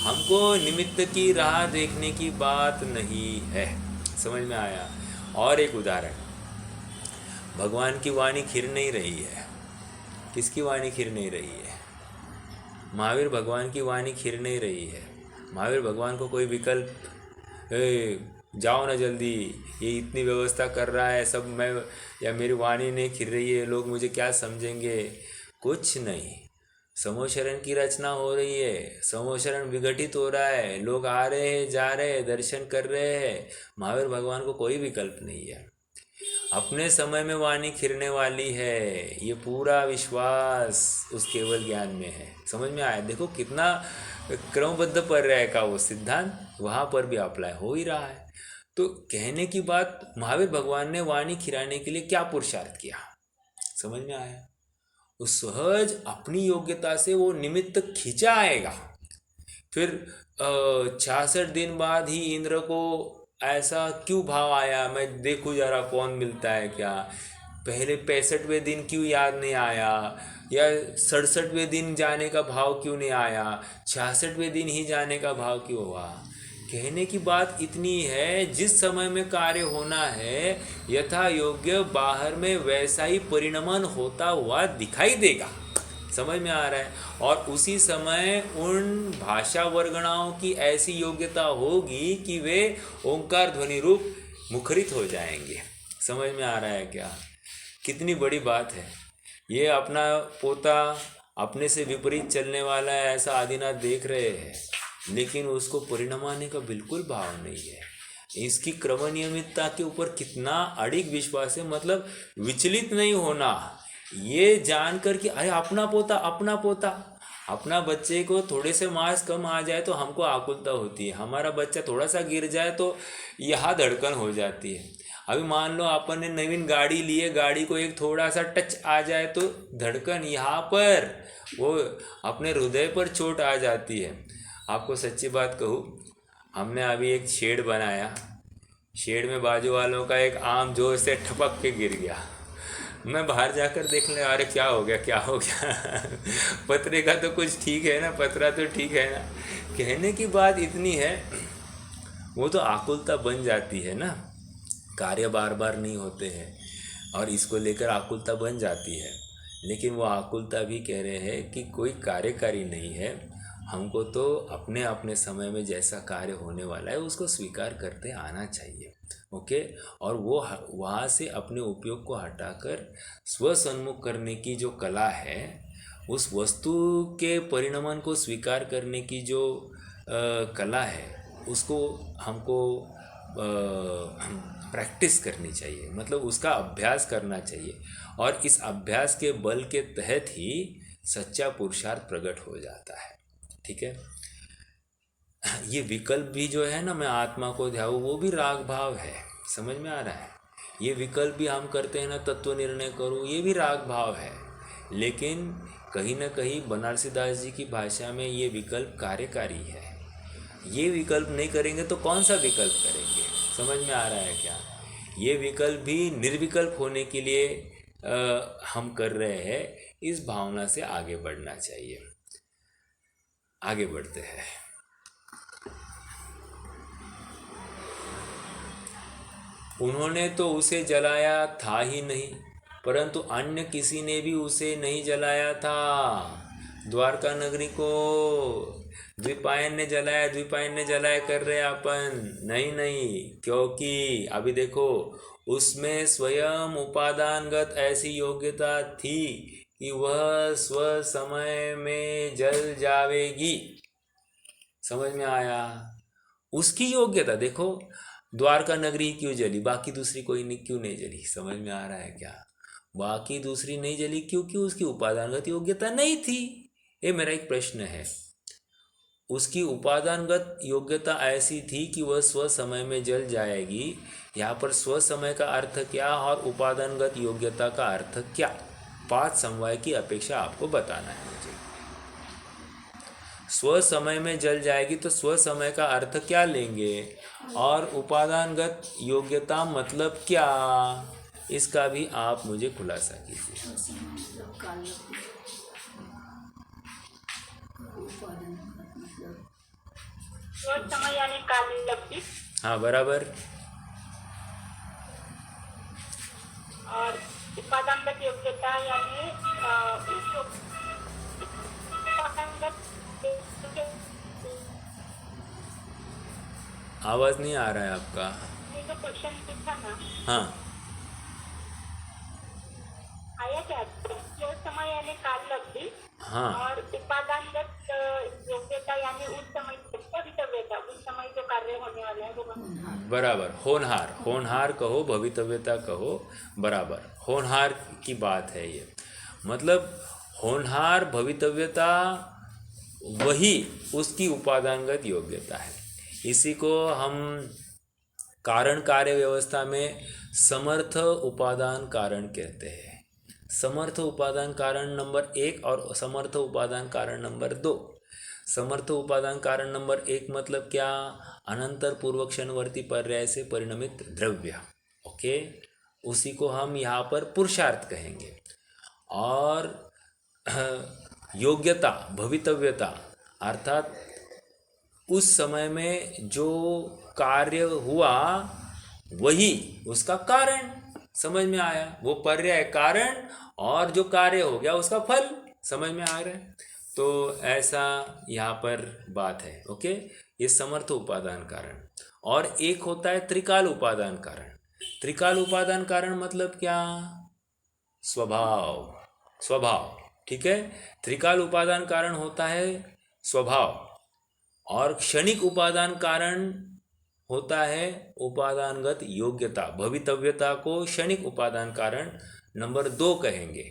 Speaker 1: हमको निमित्त की राह देखने की बात नहीं है। समझ में आया? और एक उदाहरण, भगवान की वाणी खिर नहीं रही है। किसकी वाणी खिर नहीं रही है? महावीर भगवान की वाणी खिर नहीं रही है। महावीर भगवान को कोई विकल्प, जाओ ना जल्दी, ये इतनी व्यवस्था कर रहा है सब, मैं या मेरी वाणी नहीं खिर रही है, लोग मुझे क्या समझेंगे? कुछ नहीं। समोशरण की रचना हो रही है, समोशरण विघटित हो रहा है, लोग आ रहे हैं, जा रहे हैं, दर्शन कर रहे हैं। महावीर भगवान को कोई विकल्प नहीं है, अपने समय में वाणी खिरने वाली है। ये पूरा विश्वास उस केवल ज्ञान में है। समझ में आया? देखो कितना क्रमबद्ध पर्याय का वो सिद्धांत वहाँ पर भी अप्लाई हो ही रहा है। तो कहने की बात, महावीर भगवान ने वाणी खिराने के लिए क्या पुरुषार्थ किया? समझ में आया? वो सहज अपनी योग्यता से वो निमित्त खींचा आएगा। फिर 66 दिन बाद ही इंद्र को ऐसा क्यों भाव आया, मैं देखूं जरा कौन मिलता है क्या? पहले 65वें दिन क्यों याद नहीं आया, या 67वें दिन जाने का भाव क्यों नहीं आया, 66वें दिन ही जाने का भाव क्यों हुआ? कहने की बात इतनी है, जिस समय में कार्य होना है यथा योग्य बाहर में वैसा ही परिणमन होता हुआ दिखाई देगा। समझ में आ रहा है? और उसी समय उन भाषा वर्गणाओं की ऐसी योग्यता होगी कि वे ओंकार ध्वनि रूप मुखरित हो जाएंगे। समझ में आ रहा है क्या? कितनी बड़ी बात है ये। अपना पोता अपने से विपरीत चलने वाला है ऐसा आदिनाथ देख रहे हैं, लेकिन उसको परिणमाने का बिल्कुल भाव नहीं है। इसकी क्रम नियमितता के ऊपर कितना अड़िग विश्वास है, मतलब विचलित नहीं होना, ये जानकर कि अरे अपना पोता, अपना पोता। अपना बच्चे को थोड़े से मार्क्स कम आ जाए तो हमको आकुलता होती है, हमारा बच्चा थोड़ा सा गिर जाए तो यहाँ धड़कन हो जाती है। अभी मान लो अपन ने नवीन गाड़ी ली है, गाड़ी को एक थोड़ा सा टच आ जाए तो धड़कन यहाँ पर, वो अपने हृदय पर चोट आ जाती है। आपको सच्ची बात कहूँ, हमने अभी एक शेड बनाया, शेड में बाजू वालों का एक आम जोर से ठपक के गिर गया। मैं बाहर जाकर देख ले, अरे क्या हो गया, क्या हो गया? पतरे का तो कुछ ठीक है ना, पतरा तो ठीक है ना। कहने की बात इतनी है, वो तो आकुलता बन जाती है ना, कार्य बार बार नहीं होते हैं और इसको लेकर आकुलता बन जाती है। लेकिन वो आकुलता भी कह रहे हैं कि कोई कार्यकारी नहीं है, हमको तो अपने अपने समय में जैसा कार्य होने वाला है उसको स्वीकार करते आना चाहिए। ओके? और वो वहाँ से अपने उपयोग को हटाकर स्वसन्मुख करने की जो कला है, उस वस्तु के परिणमन को स्वीकार करने की जो कला है, उसको हमको प्रैक्टिस करनी चाहिए, मतलब उसका अभ्यास करना चाहिए। और इस अभ्यास के बल के तहत ही सच्चा पुरुषार्थ प्रकट हो जाता है। ठीक है? ये विकल्प भी जो है ना, मैं आत्मा को ध्याऊं, वो भी राग भाव है। समझ में आ रहा है? ये विकल्प भी हम करते हैं ना, तत्व निर्णय करूं, ये भी राग भाव है। लेकिन कहीं ना कहीं बनारसी दास जी की भाषा में ये विकल्प कार्यकारी है। ये विकल्प नहीं करेंगे तो कौन सा विकल्प करेंगे? समझ में आ रहा है क्या? ये विकल्प भी निर्विकल्प होने के लिए हम कर रहे हैं। इस भावना से आगे बढ़ना चाहिए। आगे बढ़ते हैं। उन्होंने तो उसे जलाया था ही नहीं, परंतु अन्य किसी ने भी उसे नहीं जलाया था। द्वारका नगरी को द्विपायन ने जलाया, द्विपायन ने जलाया कर रहे अपन नहीं, नहीं, क्योंकि अभी देखो उसमें स्वयं उपादानगत ऐसी योग्यता थी कि वह स्व समय में जल जावेगी। समझ में आया? उसकी योग्यता देखो, द्वारका नगरी क्यों जली, बाकी दूसरी कोई नहीं, क्यों नहीं जली? समझ में आ रहा है क्या? बाकी दूसरी नहीं जली क्योंकि उसकी उपादानगत योग्यता नहीं थी। ये मेरा एक प्रश्न है। उसकी उपादानगत योग्यता ऐसी थी कि वह स्व समय में जल जाएगी। यहाँ पर स्व समय का अर्थ क्या और उपादानगत योग्यता का अर्थ क्या, पांच समवाय की अपेक्षा आपको बताना है मुझे। स्व समय में जल जाएगी तो स्व समय का अर्थ क्या लेंगे और उपादानगत योग्यता मतलब क्या, इसका भी आप मुझे खुलासा कीजिए।
Speaker 2: समय यानी काल लब्धि।
Speaker 1: हाँ बराबर।
Speaker 2: और उपादानगत योग्यता यानी
Speaker 1: आवाज नहीं आ रहा है आपका।
Speaker 2: जो क्वेश्चन पूछा ना,
Speaker 1: हाँ
Speaker 2: आया क्या? जो समय यानी काल लब्धि।
Speaker 1: हाँ
Speaker 2: और उपादानगत योग्यता यानी उस समय भवितव्यता, उस समय जो कार्य होने वाला है वो।
Speaker 1: बराबर, होनहार, होनहार कहो भवितव्यता कहो, बराबर होनहार की बात है ये। मतलब होनहार भवितव्यता वही उसकी उपादानगत योग्यता है। इसी को हम कारण कार्य व्यवस्था में समर्थ उपादान कारण कहते हैं। समर्थ उपादान कारण नंबर 1 और समर्थ उपादान कारण नंबर 2। समर्थ उपादान कारण नंबर 1 मतलब क्या? अनंतर पूर्वक्षणवर्ती पर्याय से परिणमित द्रव्य। ओके, उसी को हम यहाँ पर पुरुषार्थ कहेंगे। और योग्यता भवितव्यता अर्थात उस समय में जो कार्य हुआ वही उसका कारण। समझ में आया? वो पर्याय कारण और जो कार्य हो गया उसका फल। समझ में आ रहा है? तो ऐसा यहाँ पर बात है। ओके, ये समर्थ उपादान कारण। और एक होता है त्रिकाल उपादान कारण। त्रिकाल उपादान कारण मतलब क्या? स्वभाव। स्वभाव, ठीक है। त्रिकाल उपादान कारण होता है स्वभाव और क्षणिक उपादान कारण होता है उपादानगत योग्यता। भवितव्यता को क्षणिक उपादान कारण नंबर 2 कहेंगे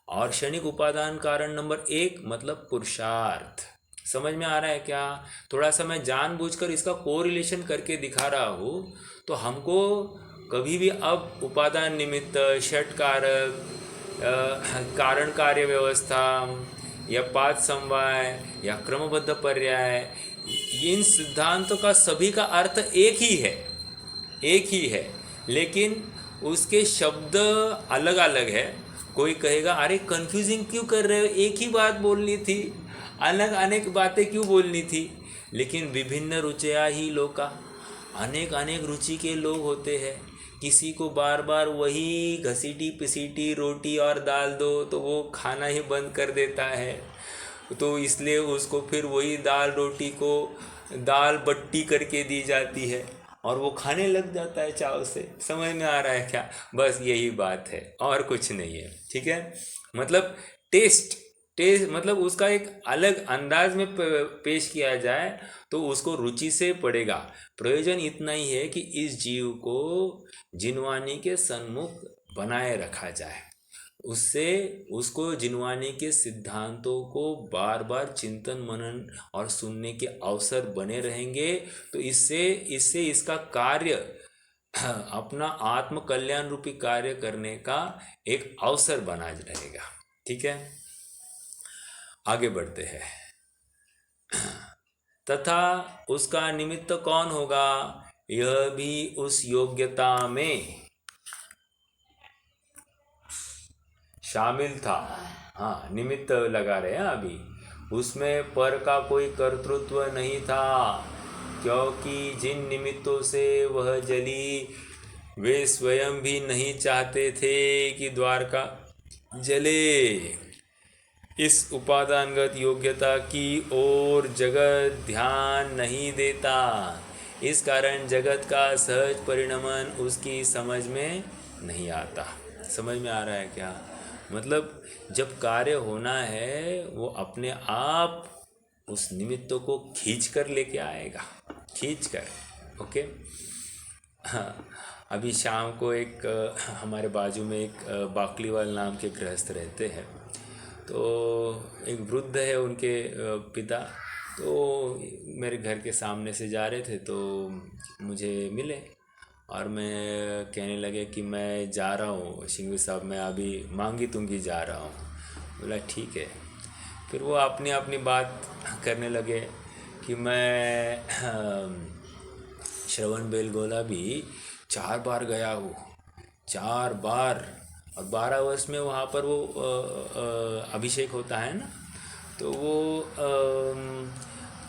Speaker 1: और क्षणिक उपादान कारण नंबर 1 मतलब पुरुषार्थ। समझ में आ रहा है क्या? थोड़ा सा मैं जानबूझकर इसका कोरिलेशन करके दिखा रहा हूँ। तो हमको कभी भी अब उपादान निमित्त, षट कारक, कारण कार्य व्यवस्था या पांच समवाय या क्रमबद्ध पर्याय, इन सिद्धांतों का सभी का अर्थ एक ही है, एक ही है, लेकिन उसके शब्द अलग अलग है। कोई कहेगा अरे कंफ्यूजिंग क्यों कर रहे हो, एक ही बात बोलनी थी, अलग अनेक बातें क्यों बोलनी थी? लेकिन विभिन्न रुचियाँ ही लोका, अनेक अनेक रुचि के लोग होते हैं। किसी को बार बार वही घसीटी पिसीटी रोटी और दाल दो तो वो खाना ही बंद कर देता है, तो इसलिए उसको फिर वही दाल रोटी को दाल बट्टी करके दी जाती है और वो खाने लग जाता है चाव से। समझ में आ रहा है क्या? बस यही बात है और कुछ नहीं है, ठीक है। मतलब टेस्ट मतलब उसका एक अलग अंदाज में पेश किया जाए तो उसको रुचि से पड़ेगा। प्रयोजन इतना ही है कि इस जीव को जिनवानी के सन्मुख बनाए रखा जाए, उससे उसको जिनवानी के सिद्धांतों को बार बार चिंतन मनन और सुनने के अवसर बने रहेंगे। तो इससे इसका कार्य अपना आत्म कल्याण रूपी कार्य करने का एक अवसर बना रहेगा। ठीक है, आगे बढ़ते हैं। तथा उसका निमित्त कौन होगा? यह भी उस योग्यता में शामिल था। हाँ, निमित्त लगा रहे हैं अभी। उसमें पर का कोई कर्तृत्व नहीं था, क्योंकि जिन निमित्तों से वह जली वे स्वयं भी नहीं चाहते थे कि द्वारका जले। इस उपादानगत योग्यता की ओर जगत ध्यान नहीं देता। इस कारण जगत का सहज परिणमन उसकी समझ में नहीं आता। समझ में आ रहा है क्या? मतलब जब कार्य होना है वो अपने आप उस निमित्तों को खींच कर लेके आएगा, खींच कर। ओके। हाँ, अभी शाम को एक हमारे बाजू में एक बाकलीवाल नाम के गृहस्थ रहते हैं। तो एक वृद्ध है उनके पिता, तो मेरे घर के सामने से जा रहे थे तो मुझे मिले और मैं कहने लगे कि मैं जा रहा हूँ सिंघवी साहब, मैं अभी मांगी तुंगी जा रहा हूँ। बोला ठीक है। फिर वो अपनी अपनी बात करने लगे कि मैं श्रवण बेलगोला भी 4 बार गया हूँ, 4 बार। और 12 वर्ष में वहाँ पर वो अभिषेक होता है ना, तो वो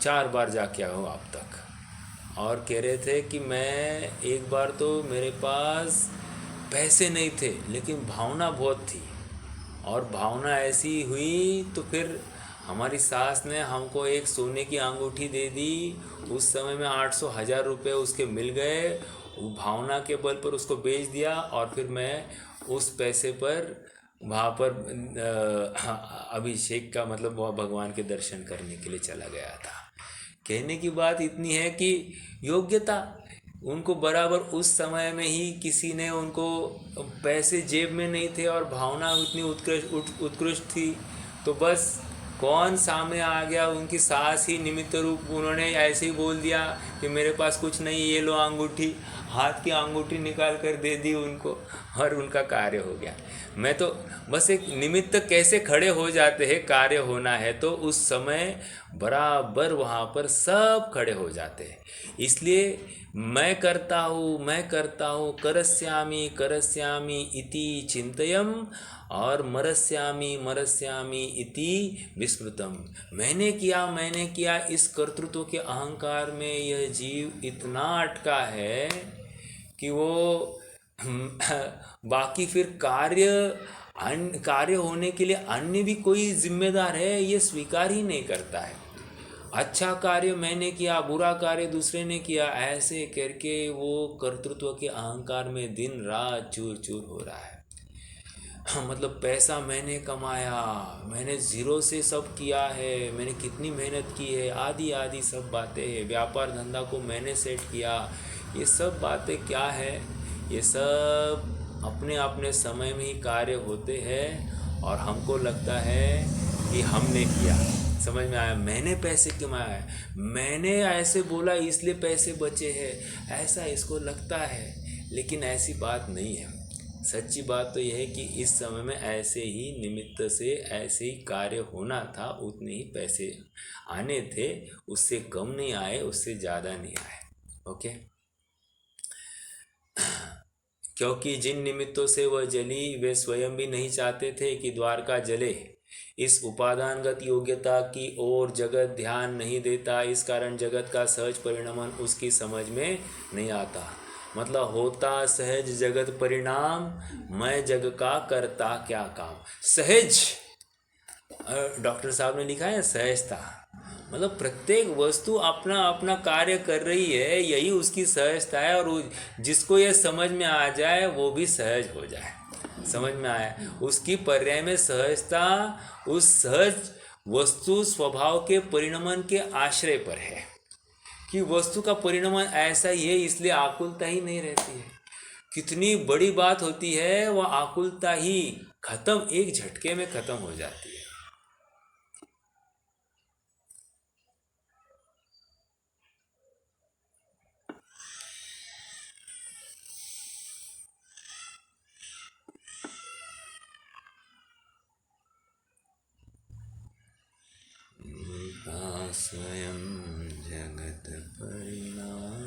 Speaker 1: 4 बार जाके आया हूँ अब तक। और कह रहे थे कि मैं एक बार तो मेरे पास पैसे नहीं थे लेकिन भावना बहुत थी, और भावना ऐसी हुई तो फिर हमारी सास ने हमको एक सोने की अंगूठी दे दी। उस समय में 800,000 रुपये उसके मिल गए। वो भावना के बल पर उसको बेच दिया और फिर मैं उस पैसे पर वहाँ पर अभिषेक का मतलब वह भगवान के दर्शन करने के लिए चला गया था। कहने की बात इतनी है कि योग्यता उनको बराबर उस समय में ही किसी ने उनको, पैसे जेब में नहीं थे और भावना इतनी उत्कृष्ट थी, तो बस कौन सामने आ गया, उनकी सास ही निमित्त रूप, उन्होंने ऐसे ही बोल दिया कि मेरे पास कुछ नहीं, ये लो अंगूठी, हाथ की अंगूठी निकाल कर दे दी उनको और उनका कार्य हो गया। मैं तो बस एक निमित्त कैसे खड़े हो जाते हैं, कार्य होना है तो उस समय बराबर वहाँ पर सब खड़े हो जाते हैं। इसलिए मैं करता हूँ करस्यामि करस्यामि इति चिंतयम और मरस्यामि इति विस्मृतम। मैंने किया इस कर्तृत्व के अहंकार में यह जीव इतना अटका है कि वो बाकी फिर कार्य होने के लिए अन्य भी कोई जिम्मेदार है ये स्वीकार ही नहीं करता है। अच्छा कार्य मैंने किया, बुरा कार्य दूसरे ने किया, ऐसे करके वो कर्तृत्व के अहंकार में दिन रात चूर चूर हो रहा है। मतलब पैसा मैंने कमाया, मैंने ज़ीरो से सब किया है, मैंने कितनी मेहनत की है, आदि आदि सब बातें हैं। व्यापार धंधा को मैंने सेट किया, ये सब बातें क्या है? ये सब अपने अपने समय में ही कार्य होते हैं और हमको लगता है कि हमने किया। समझ में आया? मैंने पैसे कमाए, मैंने ऐसे बोला इसलिए पैसे बचे हैं, ऐसा इसको लगता है, लेकिन ऐसी बात नहीं है। सच्ची बात तो यह है कि इस समय में ऐसे ही निमित्त से ऐसे ही कार्य होना था, उतने ही पैसे आने थे, उससे कम नहीं आए, उससे ज़्यादा नहीं आए। ओके। क्योंकि जिन निमित्तों से वह जली वे स्वयं भी नहीं चाहते थे कि द्वारका जले। इस उपादानगत योग्यता की ओर जगत ध्यान नहीं देता, इस कारण जगत का सहज परिणमन उसकी समझ में नहीं आता। मतलब होता सहज जगत परिणाम, मैं जग का करता क्या काम। सहज, डॉक्टर साहब ने लिखा है सहजता, मतलब प्रत्येक वस्तु अपना अपना कार्य कर रही है, यही उसकी सहजता है। और जिसको ये समझ में आ जाए वो भी सहज हो जाए। समझ में आया? उसकी पर्याय में सहजता उस सहज वस्तु स्वभाव के परिणमन के आश्रय पर है कि वस्तु का परिणमन ऐसा ही है, इसलिए आकुलता ही नहीं रहती है। कितनी बड़ी बात होती है, वह आकुलता ही खत्म, एक झटके में खत्म हो जाती है। स्वयं जगत परिणाम,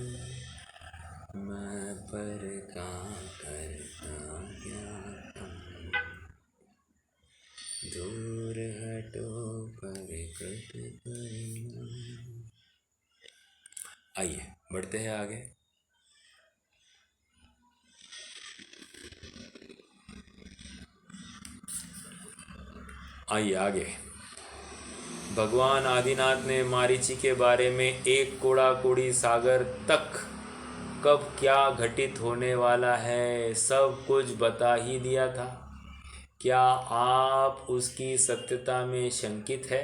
Speaker 1: मैं पर का करता क्या, दूर हटो परिकट परिणाम। आइए बढ़ते हैं आगे। आइए आगे। भगवान आदिनाथ ने मारीची के बारे में एक कोड़ा कोड़ी सागर तक कब क्या घटित होने वाला है सब कुछ बता ही दिया था। क्या आप उसकी सत्यता में शंकित है?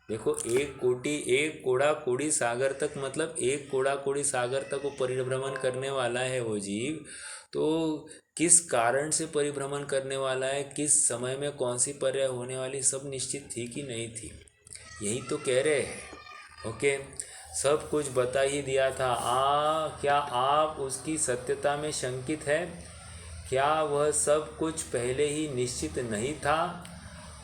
Speaker 1: देखो, एक कोड़ा कोड़ी सागर तक, मतलब एक कोड़ा कोड़ी सागर तक वो परिभ्रमण करने वाला है वो जीव। तो किस कारण से परिभ्रमण करने वाला है, किस समय में कौन सी पर्याय होने वाली, सब निश्चित थी कि नहीं थी, यही तो कह रहे हैं। ओके, सब कुछ बता ही दिया था। क्या आप उसकी सत्यता में शंकित है? क्या वह सब कुछ पहले ही निश्चित नहीं था?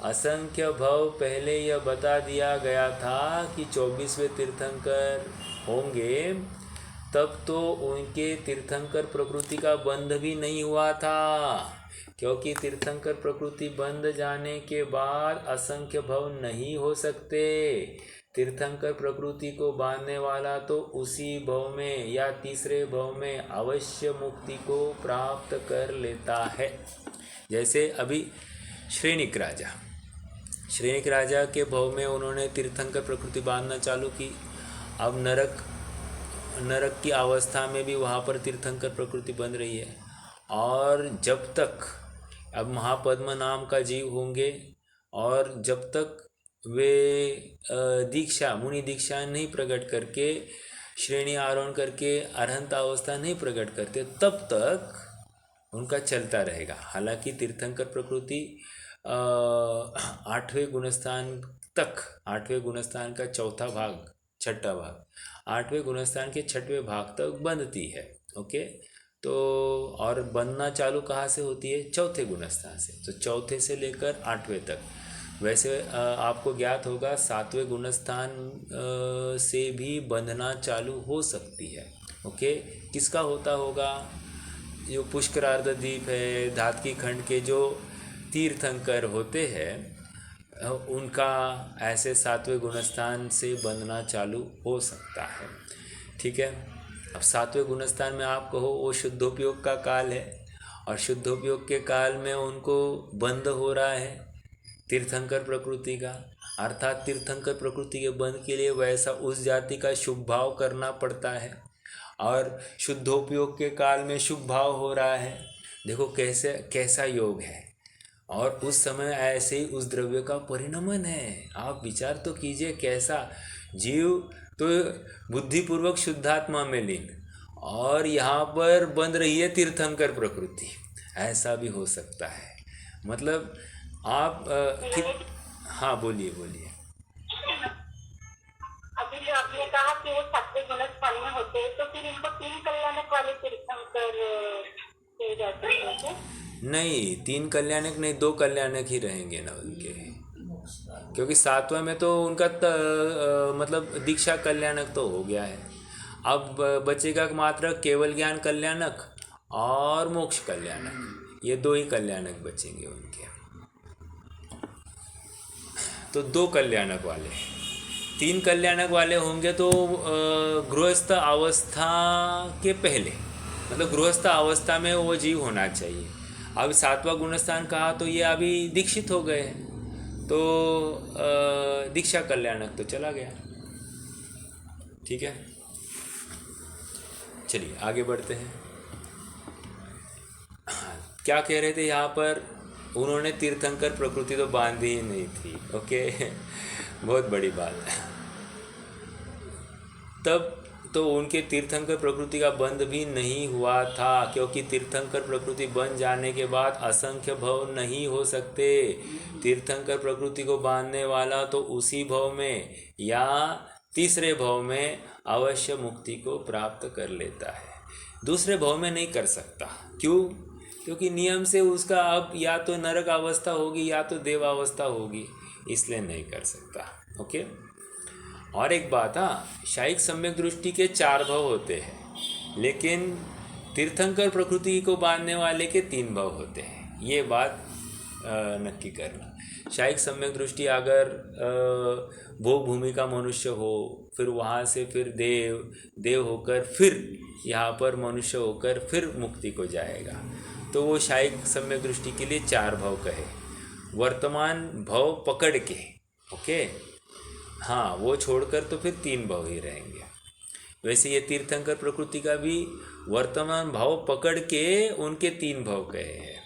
Speaker 1: असंख्य भव पहले यह बता दिया गया था कि 24वें तीर्थंकर होंगे, तब तो उनके तीर्थंकर प्रकृति का बंध भी नहीं हुआ था, क्योंकि तीर्थंकर प्रकृति बंध जाने के बाद असंख्य भव नहीं हो सकते। तीर्थंकर प्रकृति को बांधने वाला तो उसी भव में या तीसरे भव में अवश्य मुक्ति को प्राप्त कर लेता है। जैसे अभी श्रेणिक राजा के भव में उन्होंने तीर्थंकर प्रकृति बांधना चालू की। अब नरक की अवस्था में भी वहाँ पर तीर्थंकर प्रकृति बन रही है। और जब तक अब महापद्म नाम का जीव होंगे और जब तक वे मुनि दीक्षा नहीं प्रकट करके, श्रेणी आरोहण करके अरहंत अवस्था नहीं प्रकट करते, तब तक उनका चलता रहेगा। हालांकि तीर्थंकर प्रकृति 8वें गुणस्थान का छठा भाग 8वें गुणस्थान के 6वें भाग तक बंधती है। ओके, तो और बंधना चालू कहाँ से होती है? चौथे गुणस्थान से। तो चौथे से लेकर 8वें तक। वैसे आपको ज्ञात होगा 7वें गुणस्थान से भी बंधना चालू हो सकती है। ओके, किसका होता होगा? जो पुष्करार्ध द्वीप है, धातकी खंड के जो तीर्थंकर होते हैं उनका ऐसे 7वें गुणस्थान से बंधना चालू हो सकता है। ठीक है, अब 7वें गुणस्थान में आप कहो वो शुद्धोपयोग का काल है, और शुद्धोपयोग के काल में उनको बंध हो रहा है तीर्थंकर प्रकृति का, अर्थात तीर्थंकर प्रकृति के बंध के लिए वैसा उस जाति का शुभ भाव करना पड़ता है, और शुद्धोपयोग के काल में शुभ भाव हो रहा है। देखो कैसा योग है, और उस समय ऐसे ही उस द्रव्य का परिणमन है। आप विचार तो कीजिए, कैसा जीव तो बुद्धिपूर्वक शुद्धात्मा में लीन, और यहाँ पर बंध रही है तीर्थंकर प्रकृति। ऐसा भी हो सकता है। मतलब आप हाँ, बोलिए।
Speaker 2: अभी जो आपने कहा कि वो 7वें गुणस्थान में होते हैं, तो फिर इनको 3 कल्याणक वाले तीर्थंकर कहे जाते हैं क्या?
Speaker 1: नहीं, 3 कल्याणक नहीं, 2 कल्याणक ही रहेंगे ना उनके, क्योंकि 7वें में तो उनका मतलब दीक्षा कल्याणक तो हो गया है। अब बचेगा मात्र केवल ज्ञान कल्याणक और मोक्ष कल्याणक, ये 2 ही कल्याणक बचेंगे उनके। तो 2 कल्याणक वाले, 3 कल्याणक वाले होंगे तो गृहस्थ अवस्था के पहले, मतलब गृहस्थ अवस्था में वो जीव होना चाहिए। अब 7वां गुणस्थान कहा तो ये अभी दीक्षित हो गए हैं, तो दीक्षा कल्याणक तो चला गया। ठीक है, चलिए आगे बढ़ते हैं। क्या कह रहे थे यहाँ पर? उन्होंने तीर्थंकर प्रकृति तो बांधी ही नहीं थी। ओके, बहुत बड़ी बात है। तब तो उनके तीर्थंकर प्रकृति का बंध भी नहीं हुआ था, क्योंकि तीर्थंकर प्रकृति बन जाने के बाद असंख्य भव नहीं हो सकते। तीर्थंकर प्रकृति को बांधने वाला तो उसी भव में या तीसरे भव में अवश्य मुक्ति को प्राप्त कर लेता है, दूसरे भव में नहीं कर सकता। क्यों? क्योंकि नियम से उसका अब या तो नरक अवस्था होगी या तो देवावस्था होगी, इसलिए नहीं कर सकता। ओके, और एक बात, शायिक सम्यक दृष्टि के 4 भव होते हैं, लेकिन तीर्थंकर प्रकृति को बांधने वाले के 3 भव होते हैं। ये बात नक्की करना। शायिक सम्यक दृष्टि अगर भोग भूमि का मनुष्य हो, फिर वहाँ से फिर देव होकर फिर यहाँ पर मनुष्य होकर फिर मुक्ति को जाएगा, तो वो शायिक सम्यक दृष्टि के लिए 4 भव कहे। वर्तमान भव पकड़ के, ओके, हाँ, वो छोड़कर तो फिर 3 भाव ही रहेंगे। वैसे ये तीर्थंकर प्रकृति का भी वर्तमान भाव पकड़ के उनके 3 भाव कहे हैं।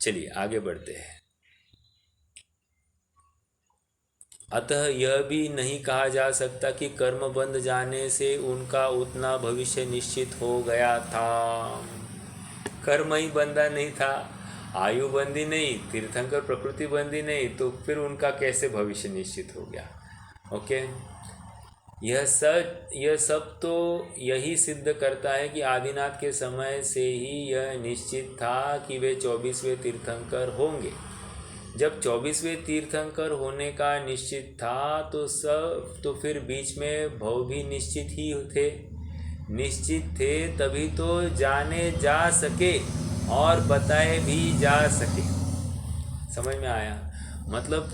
Speaker 1: चलिए आगे बढ़ते हैं। अतः यह भी नहीं कहा जा सकता कि कर्म बंध जाने से उनका उतना भविष्य निश्चित हो गया था। कर्म ही बंधा नहीं था, आयु बंधी नहीं, तीर्थंकर प्रकृति बंधी नहीं, तो फिर उनका कैसे भविष्य निश्चित हो गया। ओके, यह सब तो यही सिद्ध करता है कि आदिनाथ के समय से ही यह निश्चित था कि वे 24वें तीर्थंकर होंगे। जब 24वें तीर्थंकर होने का निश्चित था तो फिर बीच में भव भी निश्चित थे तभी तो जाने जा सके और बताए भी जा सके। समझ में आया? मतलब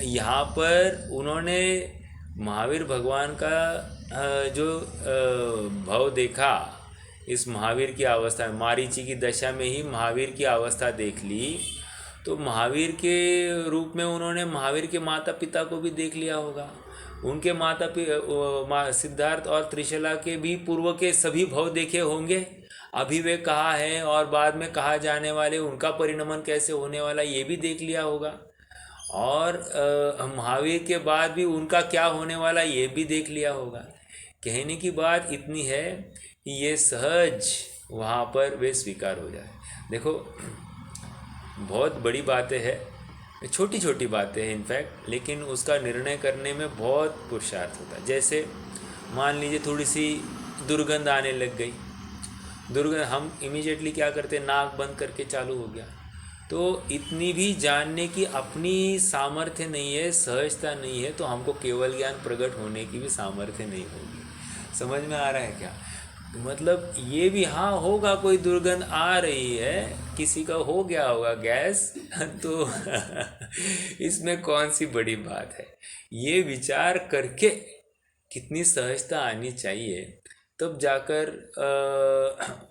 Speaker 1: यहाँ पर उन्होंने महावीर भगवान का जो भव देखा, इस महावीर की अवस्था में, मारीची की दशा में ही महावीर की अवस्था देख ली, तो महावीर के रूप में उन्होंने महावीर के माता पिता को भी देख लिया होगा। उनके सिद्धार्थ और त्रिशला के भी पूर्व के सभी भव देखे होंगे। अभी वे कहाँ हैं और बाद में कहाँ जाने वाले, उनका परिणमन कैसे होने वाला, ये भी देख लिया होगा। और महावीर के बाद भी उनका क्या होने वाला, ये भी देख लिया होगा। कहने की बात इतनी है कि ये सहज वहाँ पर वे स्वीकार हो जाए। देखो, बहुत बड़ी बातें हैं, छोटी छोटी बातें हैं इनफैक्ट, लेकिन उसका निर्णय करने में बहुत पुरुषार्थ होता है। जैसे मान लीजिए थोड़ी सी दुर्गंध आने लग गई, दुर्गंध, हम इमीडिएटली क्या करते, नाक बंद करके चालू हो गया। तो इतनी भी जानने की अपनी सामर्थ्य नहीं है, सहजता नहीं है, तो हमको केवल ज्ञान प्रकट होने की भी सामर्थ्य नहीं होगी। समझ में आ रहा है क्या? मतलब ये भी, हाँ होगा, कोई दुर्गंध आ रही है, किसी का हो गया होगा गैस तो इसमें कौन सी बड़ी बात है। ये विचार करके कितनी सहजता आनी चाहिए, तब जाकर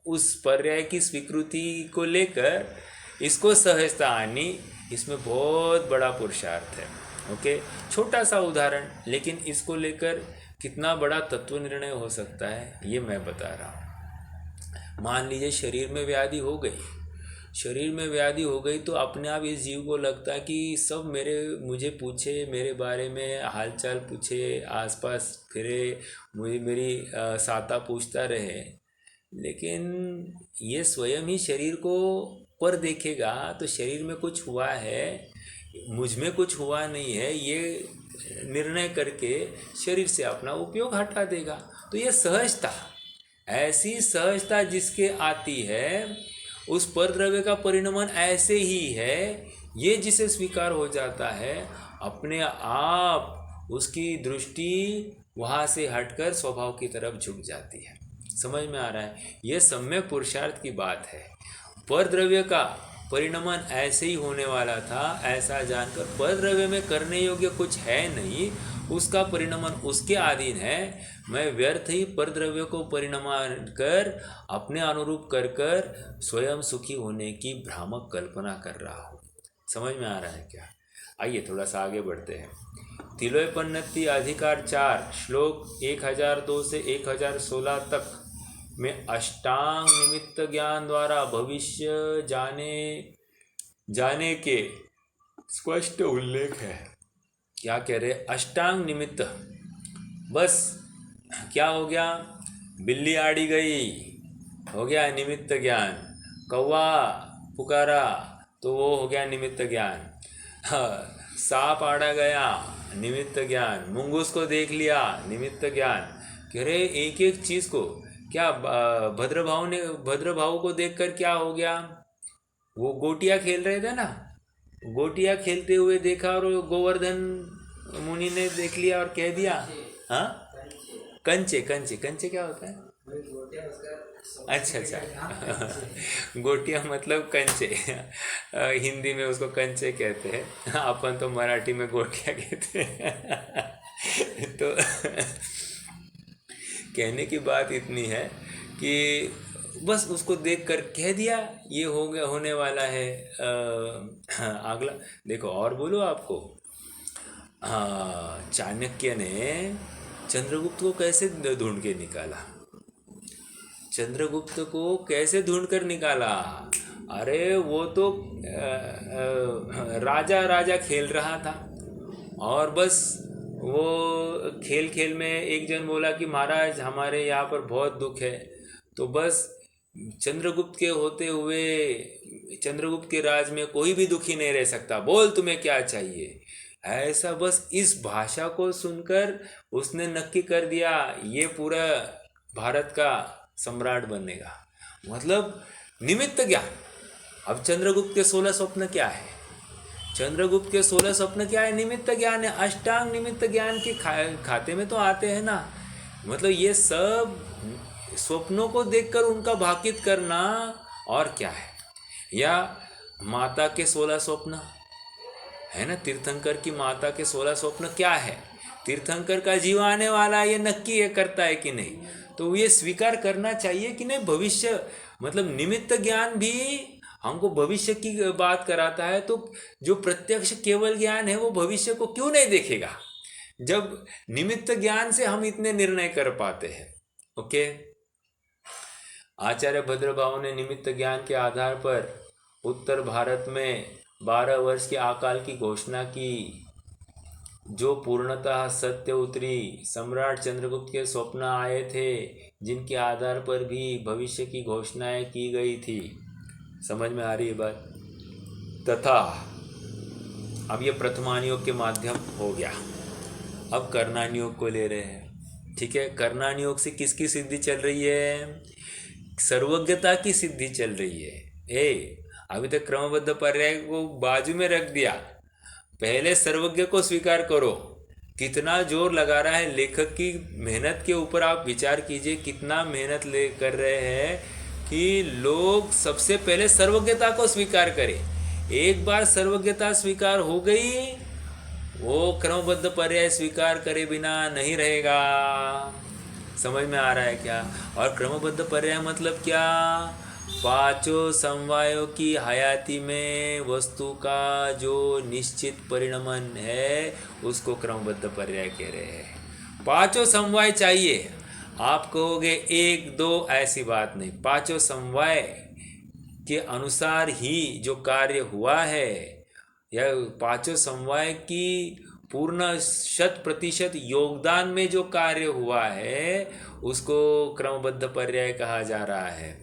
Speaker 1: उस पर्याय की स्वीकृति को लेकर इसको सहजता आनी, इसमें बहुत बड़ा पुरुषार्थ है। ओके, छोटा सा उदाहरण, लेकिन इसको लेकर कितना बड़ा तत्व निर्णय हो सकता है ये मैं बता रहा हूँ। मान लीजिए शरीर में व्याधि हो गई, तो अपने आप इस जीव को लगता है कि सब मुझे पूछे, मेरे बारे में हालचाल पूछे, आसपास फिरे, मुझे मेरी साता पूछता रहे। लेकिन ये स्वयं ही शरीर को पर देखेगा तो शरीर में कुछ हुआ है, मुझ में कुछ हुआ नहीं है, ये निर्णय करके शरीर से अपना उपयोग हटा देगा। तो ये सहजता, ऐसी सहजता जिसके आती है, उस पर द्रव्य का परिणमन ऐसे ही है, ये जिसे स्वीकार हो जाता है, अपने आप उसकी दृष्टि वहाँ से हटकर स्वभाव की तरफ झुक जाती है। समझ में आ रहा है? ये सम्यक पुरुषार्थ की बात है। पर द्रव्य का परिणमन ऐसे ही होने वाला था, ऐसा जानकर पर द्रव्य में करने योग्य कुछ है नहीं, उसका परिणमन उसके अधीन है, मैं व्यर्थ ही पर द्रव्य को परिणमन कर अपने अनुरूप कर स्वयं सुखी होने की भ्रामक कल्पना कर रहा हूँ। समझ में आ रहा है क्या? आइए थोड़ा सा आगे बढ़ते हैं। तिलोपन्नति अधिकार 4 श्लोक 1002 से 1016 तक में अष्टांग निमित्त ज्ञान द्वारा भविष्य जाने के स्पष्ट उल्लेख है। क्या कह रहे? अष्टांग निमित्त, बस क्या हो गया, बिल्ली आड़ी गई, हो गया निमित्त ज्ञान, कौवा पुकारा तो वो हो गया निमित्त ज्ञान, सांप आड़ा गया निमित्त ज्ञान, मुंगूस को देख लिया निमित्त ज्ञान। कह रहे एक एक चीज़ को, क्या भद्रभाव को देखकर क्या हो गया, वो गोटियां खेल रहे थे ना, गोटियां खेलते हुए देखा और गोवर्धन मुनि ने देख लिया और कह दिया, हाँ कंचे क्या होता है? अच्छा गोटियां मतलब कंचे, हिंदी में उसको कंचे कहते हैं, अपन तो मराठी में गोटियां कहते हैं तो कहने की बात इतनी है कि बस उसको देखकर कह दिया ये हो गया, होने वाला है। अगला देखो और बोलो आपको, हाँ, चाणक्य ने चंद्रगुप्त को कैसे ढूंढ के निकाला? चंद्रगुप्त को कैसे ढूंढ कर निकाला? अरे वो तो राजा राजा खेल रहा था, और बस वो खेल खेल में एक जन बोला कि महाराज हमारे यहाँ पर बहुत दुख है। तो बस चंद्रगुप्त के होते हुए चंद्रगुप्त के राज में कोई भी दुखी नहीं रह सकता, बोल तुम्हें क्या चाहिए। ऐसा बस इस भाषा को सुनकर उसने नक्की कर दिया ये पूरा भारत का सम्राट बनेगा। मतलब निमित्त ज्ञान। अब चंद्रगुप्त के 16 स्वप्न क्या है? चंद्रगुप्त के 16 स्वप्न क्या है? निमित्त ज्ञान है। अष्टांग निमित्त ज्ञान के खाते में तो आते हैं ना। मतलब ये सब स्वप्नों को देखकर उनका भाकित करना और क्या है। या माता के 16 स्वप्न है ना, तीर्थंकर की माता के 16 स्वप्न क्या है? तीर्थंकर का जीव आने वाला है, ये नक्की है, करता है कि नहीं? तो ये स्वीकार करना चाहिए कि नहीं। भविष्य मतलब निमित्त ज्ञान भी हमको भविष्य की बात कराता है, तो जो प्रत्यक्ष केवल ज्ञान है वो भविष्य को क्यों नहीं देखेगा, जब निमित्त ज्ञान से हम इतने निर्णय कर पाते हैं। ओके, आचार्य भद्रभाव ने निमित्त ज्ञान के आधार पर उत्तर भारत में 12 वर्ष के अकाल की घोषणा की, जो पूर्णतः सत्य उतरी। सम्राट चंद्रगुप्त के स्वप्न आए थे, जिनके आधार पर भी भविष्य की घोषणाएं की गई थी। समझ में आ रही है बात? तथा अब ये प्रथमानुयोग के माध्यम हो गया, अब कर्णानुयोग को ले रहे हैं। ठीक है, कर्णानुयोग से किसकी सिद्धि चल रही है? सर्वज्ञता की सिद्धि चल रही है। अभी तक क्रमबद्ध पर्याय को बाजू में रख दिया, पहले सर्वज्ञ को स्वीकार करो। कितना जोर लगा रहा है लेखक की मेहनत के ऊपर आप विचार कीजिए, कितना मेहनत ले कर रहे हैं कि लोग सबसे पहले सर्वज्ञता को स्वीकार करें। एक बार सर्वज्ञता स्वीकार हो गई, वो क्रमबद्ध पर्याय स्वीकार करे बिना नहीं रहेगा। समझ में आ रहा है क्या? और क्रमबद्ध पर्याय मतलब क्या? पांचों समवायों की हयाती में वस्तु का जो निश्चित परिणमन है उसको क्रमबद्ध पर्याय कह रहे हैं। पांचों समवाय चाहिए। आप कहोगे एक दो, ऐसी बात नहीं। पांचों समवाय के अनुसार ही जो कार्य हुआ है, या पांचों समवाय की पूर्ण 100% योगदान में जो कार्य हुआ है उसको क्रमबद्ध पर्याय कहा जा रहा है।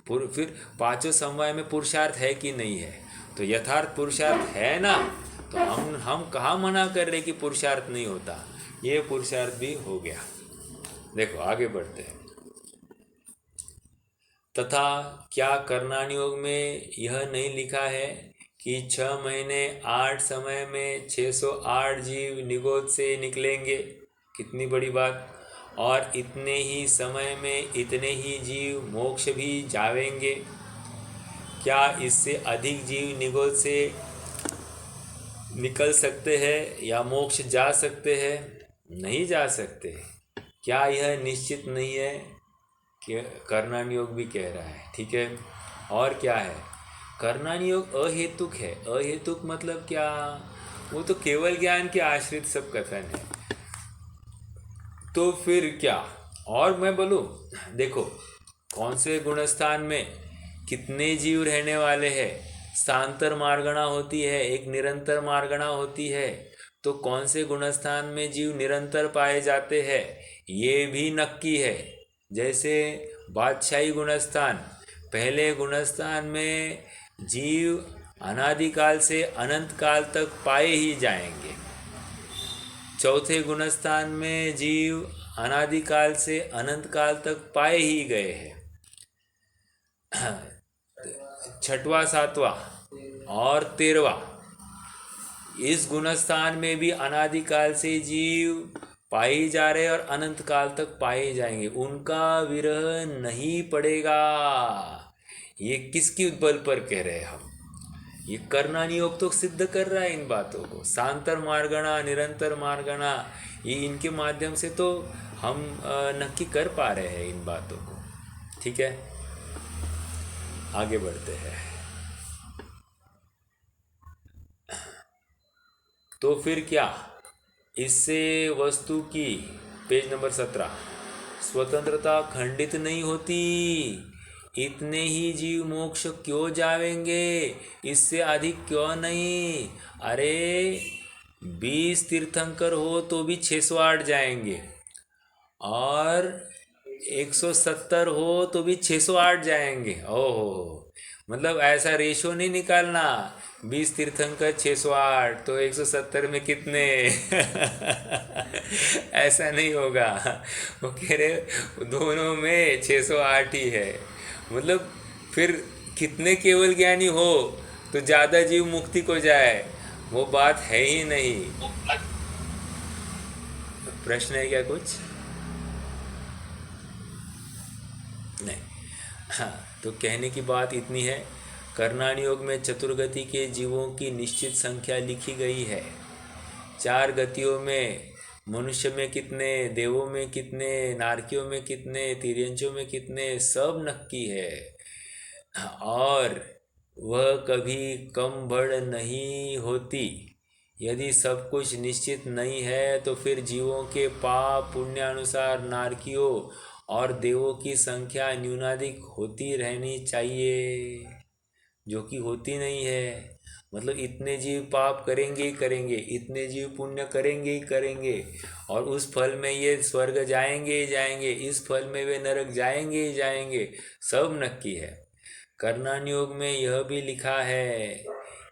Speaker 1: फिर पांचों समवाय में पुरुषार्थ है कि नहीं है? तो यथार्थ पुरुषार्थ है ना, तो हम कहाँ मना कर रहे कि पुरुषार्थ नहीं होता? ये पुरुषार्थ भी हो गया। देखो आगे बढ़ते हैं। तथा क्या कर्णानुयोग में यह नहीं लिखा है कि 6 महीने 8 समय में 608 जीव निगोद से निकलेंगे? कितनी बड़ी बात। और इतने ही समय में इतने ही जीव मोक्ष भी जावेंगे। क्या इससे अधिक जीव निगोद से निकल सकते हैं या मोक्ष जा सकते हैं? नहीं जा सकते। क्या यह निश्चित नहीं है? कि कर्णानुयोग भी कह रहा है। ठीक है, और क्या है? कर्णानुयोग अहेतुक है। अहेतुक मतलब क्या? वो तो केवल ज्ञान के आश्रित सब कथन है। तो फिर क्या? और मैं बोलूं, देखो कौन से गुणस्थान में कितने जीव रहने वाले हैं। स्थांतर मार्गणा होती है, एक निरंतर मार्गणा होती है। तो कौन से गुणस्थान में जीव निरंतर पाए जाते हैं ये भी नक्की है। जैसे बादशाही गुणस्थान, पहले गुणस्थान में जीव अनादिकाल से अनंत काल तक पाए ही जाएंगे। चौथे गुणस्थान में जीव अनादिकाल से अनंत काल तक पाए ही गए हैं। छठवां, सातवां और 13वां, इस गुणस्थान में भी अनादिकाल से जीव पाए जा रहे और अनंत काल तक पाए जाएंगे। उनका विरह नहीं पड़ेगा। ये किसकी बल पर कह रहे हैं हम? ये कर्णानुयोग तो सिद्ध कर रहा है इन बातों को। सांतर मार्गणा, निरंतर मार्गणा, ये इनके माध्यम से तो हम नक्की कर पा रहे हैं इन बातों को। ठीक है, आगे बढ़ते हैं। तो फिर क्या? इससे वस्तु की, पेज नंबर 17, स्वतंत्रता खंडित नहीं होती। इतने ही जीव मोक्ष क्यों जावेंगे, इससे अधिक क्यों नहीं। अरे 20 तीर्थंकर हो तो भी 608 जाएंगे, और 170 हो तो भी 608 जाएंगे। ओहो, मतलब ऐसा रेशो नहीं निकालना, 20 तीर्थंकर 608 तो 170 में कितने ऐसा नहीं होगा। वो कह रहे दोनों में 608 ही है। मतलब फिर कितने केवल ज्ञानी हो तो ज़्यादा जीव मुक्ति को जाए, वो बात है ही नहीं। प्रश्न है क्या कुछ? नहीं। हाँ, तो कहने की बात इतनी है, कर्णाण योग में चतुर्गति के जीवों की निश्चित संख्या लिखी गई है। 4 गतियों में मनुष्य में कितने, देवों में कितने, नारकियों में कितने, तिर्यंचों में कितने, सब नक्की है। और वह कभी कम बढ़ नहीं होती। यदि सब कुछ निश्चित नहीं है तो फिर जीवों के पाप पुण्यानुसार नारकियों और देवों की संख्या न्यूनाधिक होती रहनी चाहिए, जो कि होती नहीं है। मतलब इतने जीव पाप करेंगे ही करेंगे, इतने जीव पुण्य करेंगे ही करेंगे, और उस फल में ये स्वर्ग जाएंगे ही जाएंगे, इस फल में वे नरक जाएंगे ही जाएंगे, सब नक्की है। कर्णाण योग में यह भी लिखा है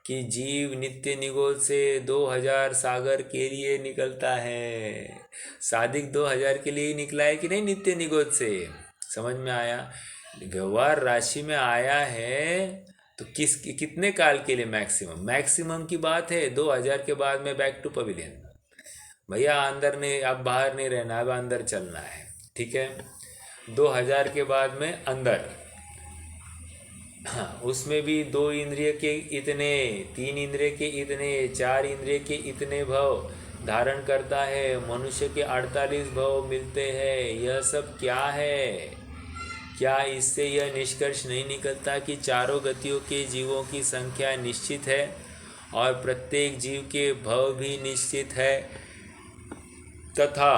Speaker 1: कि जीव नित्य निगोद से 2000 सागर के लिए निकलता है। सादिक 2000 के लिए ही निकला है कि नहीं नित्य निगोद से? समझ में आया? व्यवहार राशि में आया है तो कितने काल के लिए मैक्सिमम की बात है। 2000 के बाद में बैक टू पवेलियन। भैया अंदर नहीं, अब बाहर नहीं रहना, अब अंदर चलना है, ठीक है। 2000 के बाद में अंदर, हाँ, उसमें भी 2 इंद्रिय के इतने, 3 इंद्रिय के इतने, 4 इंद्रिय के इतने भव धारण करता है। मनुष्य के 48 भव मिलते हैं। यह सब क्या है? क्या इससे यह निष्कर्ष नहीं निकलता कि चारों गतियों के जीवों की संख्या निश्चित है और प्रत्येक जीव के भव भी निश्चित है तथा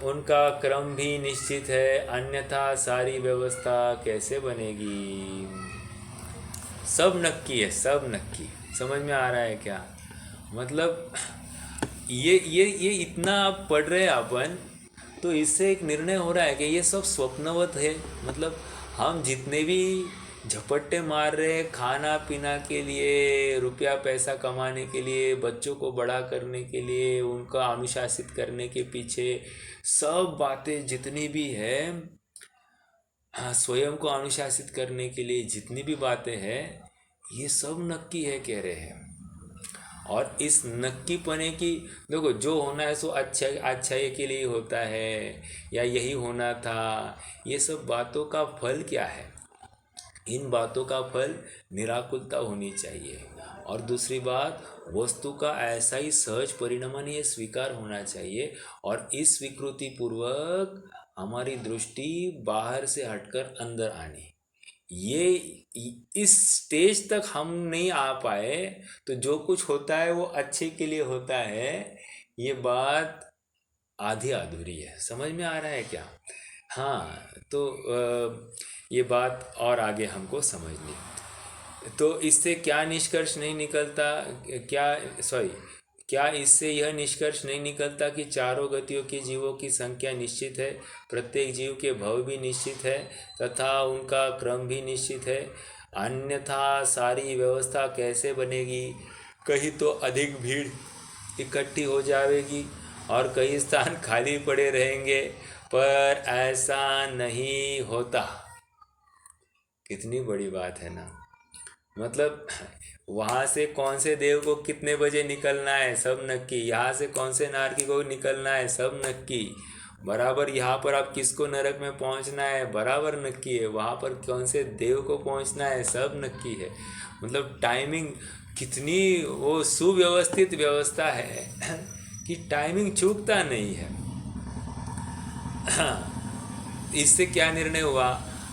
Speaker 1: उनका क्रम भी निश्चित है, अन्यथा सारी व्यवस्था कैसे बनेगी? सब नक्की है, सब नक्की। समझ में आ रहा है क्या? मतलब ये इतना आप पढ़ रहे हैं अपन, तो इससे एक निर्णय हो रहा है कि ये सब स्वप्नवत है। मतलब हम जितने भी झपट्टे मार रहे हैं खाना पीना के लिए, रुपया पैसा कमाने के लिए, बच्चों को बड़ा करने के लिए, उनका अनुशासित करने के पीछे, सब बातें जितनी भी है, हाँ, स्वयं को अनुशासित करने के लिए जितनी भी बातें हैं, ये सब नक्की है कह रहे हैं। और इस नक्की पने की, देखो जो होना है सो अच्छाई के लिए होता है, या यही होना था, ये सब बातों का फल क्या है? इन बातों का फल निराकुलता होनी चाहिए। और दूसरी बात, वस्तु का ऐसा ही सहज परिणाम ये स्वीकार होना चाहिए, और इस स्वीकृति पूर्वक हमारी दृष्टि बाहर से हटकर अंदर आनी। ये इस स्टेज तक हम नहीं आ पाए तो जो कुछ होता है वो अच्छे के लिए होता है, ये बात आधी अधूरी है। समझ में आ रहा है क्या? हाँ, तो ये बात और आगे हमको समझनी। तो इससे क्या निष्कर्ष नहीं निकलता, क्या इससे यह निष्कर्ष नहीं निकलता कि चारों गतियों के जीवों की संख्या निश्चित है, प्रत्येक जीव के भव भी निश्चित है तथा उनका क्रम भी निश्चित है, अन्यथा सारी व्यवस्था कैसे बनेगी? कहीं तो अधिक भीड़ इकट्ठी हो जाएगी और कई स्थान खाली पड़े रहेंगे, पर ऐसा नहीं होता। कितनी बड़ी बात है ना। मतलब वहाँ से कौन से देव को कितने बजे निकलना है, सब नक्की। यहाँ से कौन से नारकी को निकलना है, सब नक्की। बराबर यहाँ पर आप किसको नरक में पहुँचना है, बराबर नक्की है। वहाँ पर कौन से देव को पहुँचना है, सब नक्की है। मतलब टाइमिंग कितनी वो सुव्यवस्थित व्यवस्था है कि टाइमिंग चूकता नहीं है। इससे क्या निर्णय हुआ?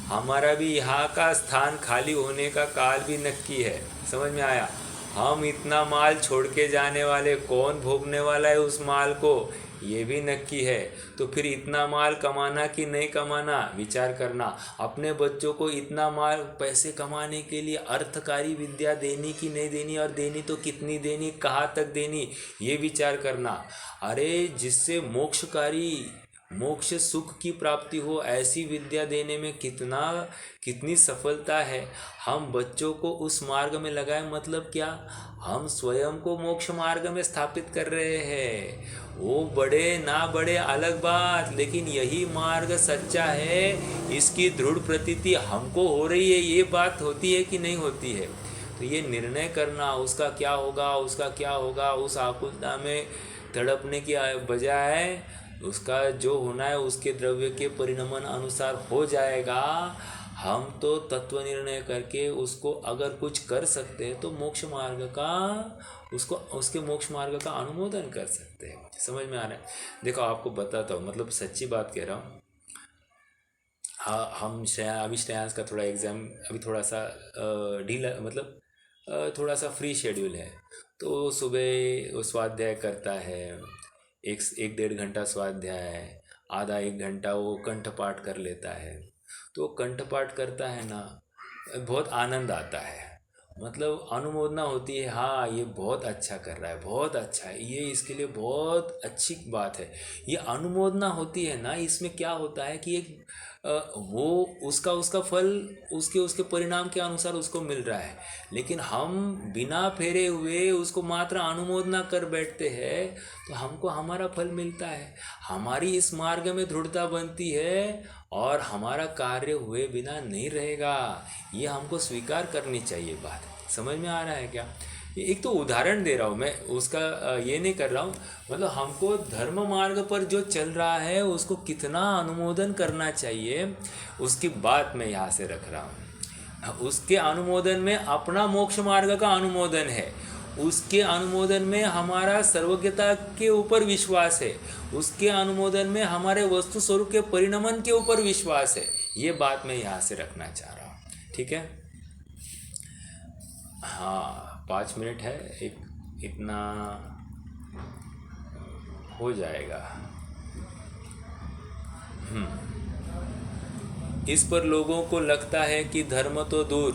Speaker 1: हमारा भी यहाँ का स्थान खाली होने का काल भी नक्की है। समझ में आया? हम इतना माल छोड़ के जाने वाले, कौन भोगने वाला है उस माल को, ये भी नक्की है। तो फिर इतना माल कमाना कि नहीं कमाना, विचार करना। अपने बच्चों को इतना माल पैसे कमाने के लिए अर्थकारी विद्या देनी कि नहीं देनी, और देनी तो कितनी देनी, कहाँ तक देनी, ये विचार करना। अरे जिससे मोक्षकारी, मोक्ष सुख की प्राप्ति हो, ऐसी विद्या देने में कितनी सफलता है। हम बच्चों को उस मार्ग में लगाए, मतलब क्या, हम स्वयं को मोक्ष मार्ग में स्थापित कर रहे हैं। वो बड़े ना बड़े अलग बात, लेकिन यही मार्ग सच्चा है, इसकी दृढ़ प्रतीति हमको हो रही है। ये बात होती है कि नहीं होती है? तो ये निर्णय करना, उसका क्या होगा, उसका क्या होगा, उस आकुलता में तड़पने की बजाय उसका जो होना है उसके द्रव्य के परिणमन अनुसार हो जाएगा। हम तो तत्व निर्णय करके उसको अगर कुछ कर सकते हैं तो मोक्ष मार्ग का, उसको उसके मोक्ष मार्ग का अनुमोदन कर सकते हैं। समझ में आ रहा है? देखो आपको बताता हूँ, मतलब सच्ची बात कह रहा हूँ। हाँ, हम अभी श्रेयांश का थोड़ा एग्ज़ाम अभी थोड़ा सा ढीला, मतलब थोड़ा सा फ्री शेड्यूल है। तो सुबह वो स्वाध्याय करता है, एक डेढ़ घंटा स्वाध्याय, आधा एक घंटा वो कंठपाठ कर लेता है। तो कंठपाठ करता है ना, बहुत आनंद आता है, मतलब अनुमोदना होती है, हाँ ये बहुत अच्छा कर रहा है, बहुत अच्छा है, ये इसके लिए बहुत अच्छी बात है। ये अनुमोदना होती है ना, इसमें क्या होता है कि एक वो उसका उसका फल उसके उसके परिणाम के अनुसार उसको मिल रहा है। लेकिन हम बिना फेरे हुए उसको मात्र अनुमोदना कर बैठते हैं तो हमको हमारा फल मिलता है, हमारी इस मार्ग में दृढ़ता बनती है, और हमारा कार्य हुए बिना नहीं रहेगा। ये हमको स्वीकार करनी चाहिए बात। समझ में आ रहा है क्या? ये एक तो उदाहरण दे रहा हूँ मैं उसका, ये नहीं कर रहा हूँ। मतलब हमको धर्म मार्ग पर जो चल रहा है उसको कितना अनुमोदन करना चाहिए, उसकी बात मैं यहाँ से रख रहा हूँ। उसके अनुमोदन में अपना मोक्ष मार्ग का अनुमोदन है, उसके अनुमोदन में हमारा सर्वज्ञता के ऊपर विश्वास है, उसके अनुमोदन में हमारे वस्तु स्वरूप के परिणमन के ऊपर विश्वास है। ये बात मैं यहाँ से रखना चाह रहा हूँ। ठीक है? हाँ, 5 मिनट है, एक इतना हो जाएगा। इस पर लोगों को लगता है कि धर्म तो दूर,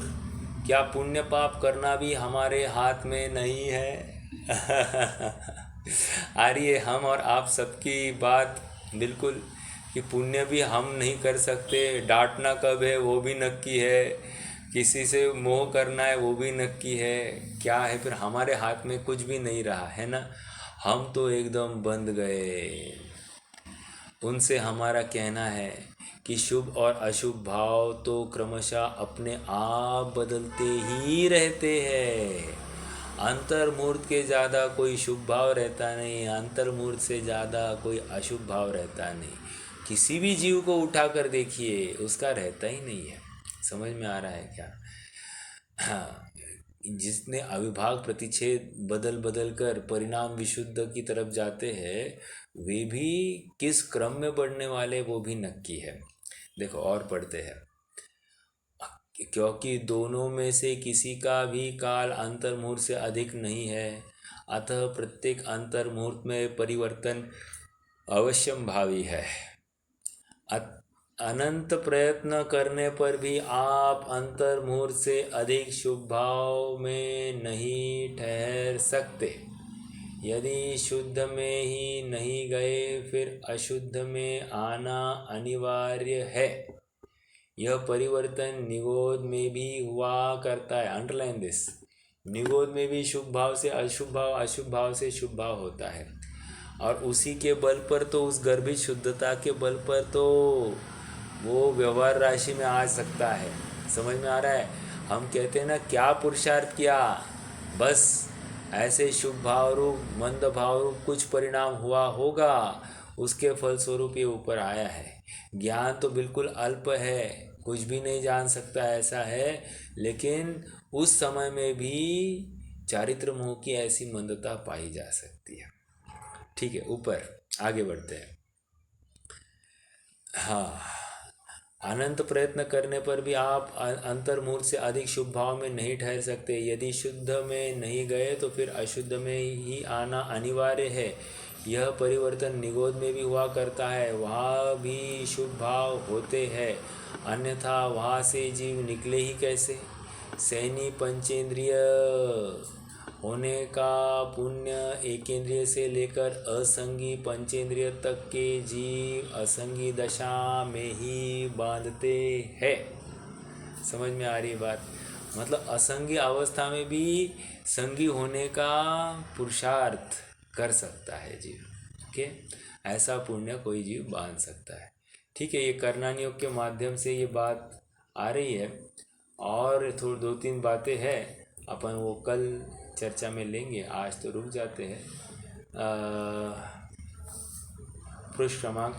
Speaker 1: क्या पुण्य पाप करना भी हमारे हाथ में नहीं है। आ रही है हम और आप सबकी बात बिल्कुल, कि पुण्य भी हम नहीं कर सकते, डांटना कब है वो भी नक्की है, किसी से मोह करना है वो भी नक्की है। क्या है फिर, हमारे हाथ में कुछ भी नहीं रहा है ना, हम तो एकदम बंध गए। उनसे हमारा कहना है कि शुभ और अशुभ भाव तो क्रमशः अपने आप बदलते ही रहते हैं। अंतर्मूर्त के ज़्यादा कोई शुभ भाव रहता नहीं, अंतर्मूर्त से ज़्यादा कोई अशुभ भाव रहता नहीं। किसी भी जीव को उठा कर देखिए, उसका रहता ही नहीं है। समझ में आ रहा है क्या? हाँ, जिसने अविभाग प्रतिच्छेद बदल बदल कर परिणाम विशुद्ध की तरफ जाते हैं, वे भी किस क्रम में बढ़ने वाले वो भी नक्की है। देखो और पढ़ते हैं, क्योंकि दोनों में से किसी का भी काल अंतर्मुहूर्त से अधिक नहीं है, अतः प्रत्येक अंतर्मुहूर्त में परिवर्तन अवश्यम भावी है। अनंत प्रयत्न करने पर भी आप अंतर्मुहूर्त से अधिक शुभ भाव में नहीं ठहर सकते। यदि शुद्ध में ही नहीं गए फिर अशुद्ध में आना अनिवार्य है। यह परिवर्तन निगोद में भी हुआ करता है, अंडरलाइन दिस। निगोद में भी शुभ भाव से अशुभ भाव, अशुभ भाव से शुभ भाव होता है, और उसी के बल पर तो, उस गर्भित शुद्धता के बल पर तो वो व्यवहार राशि में आ सकता है। समझ में आ रहा है? हम कहते हैं ना, क्या पुरुषार्थ किया, बस ऐसे शुभ भाव रूप मंद भाव रूप कुछ परिणाम हुआ होगा, उसके फलस्वरूप ये ऊपर आया है। ज्ञान तो बिल्कुल अल्प है, कुछ भी नहीं जान सकता ऐसा है, लेकिन उस समय में भी चारित्र मोह की ऐसी मंदता पाई जा सकती है। ठीक है, ऊपर आगे बढ़ते हैं। हाँ, अनंत प्रयत्न करने पर भी आप अंतर्मुहूर्त से अधिक शुभ भाव में नहीं ठहर सकते। यदि शुद्ध में नहीं गए तो फिर अशुद्ध में ही आना अनिवार्य है। यह परिवर्तन निगोद में भी हुआ करता है, वहाँ भी शुभ भाव होते हैं, अन्यथा वहाँ से जीव निकले ही कैसे। सैनी पंचेंद्रिय होने का पुण्य एकेंद्रिय से लेकर असंगी पंचेंद्रिय तक के जीव असंगी दशा में ही बांधते हैं। समझ में आ रही बात? मतलब असंगी अवस्था में भी संगी होने का पुरुषार्थ कर सकता है जीव। ठीक है, ऐसा पुण्य कोई जीव बांध सकता है। ठीक है, ये करनानी योग के माध्यम से ये बात आ रही है। और थोड़ी 2-3 बातें हैं, अपन वो कल चर्चा में लेंगे। आज तो रुक जाते हैं। पृष्ठ क्रमांक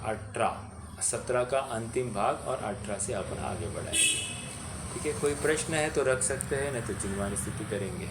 Speaker 1: 17 का अंतिम भाग और 18 से अपन आगे बढ़ाएंगे। ठीक है, कोई प्रश्न है तो रख सकते हैं, नहीं तो चिंतवानी स्थिति करेंगे।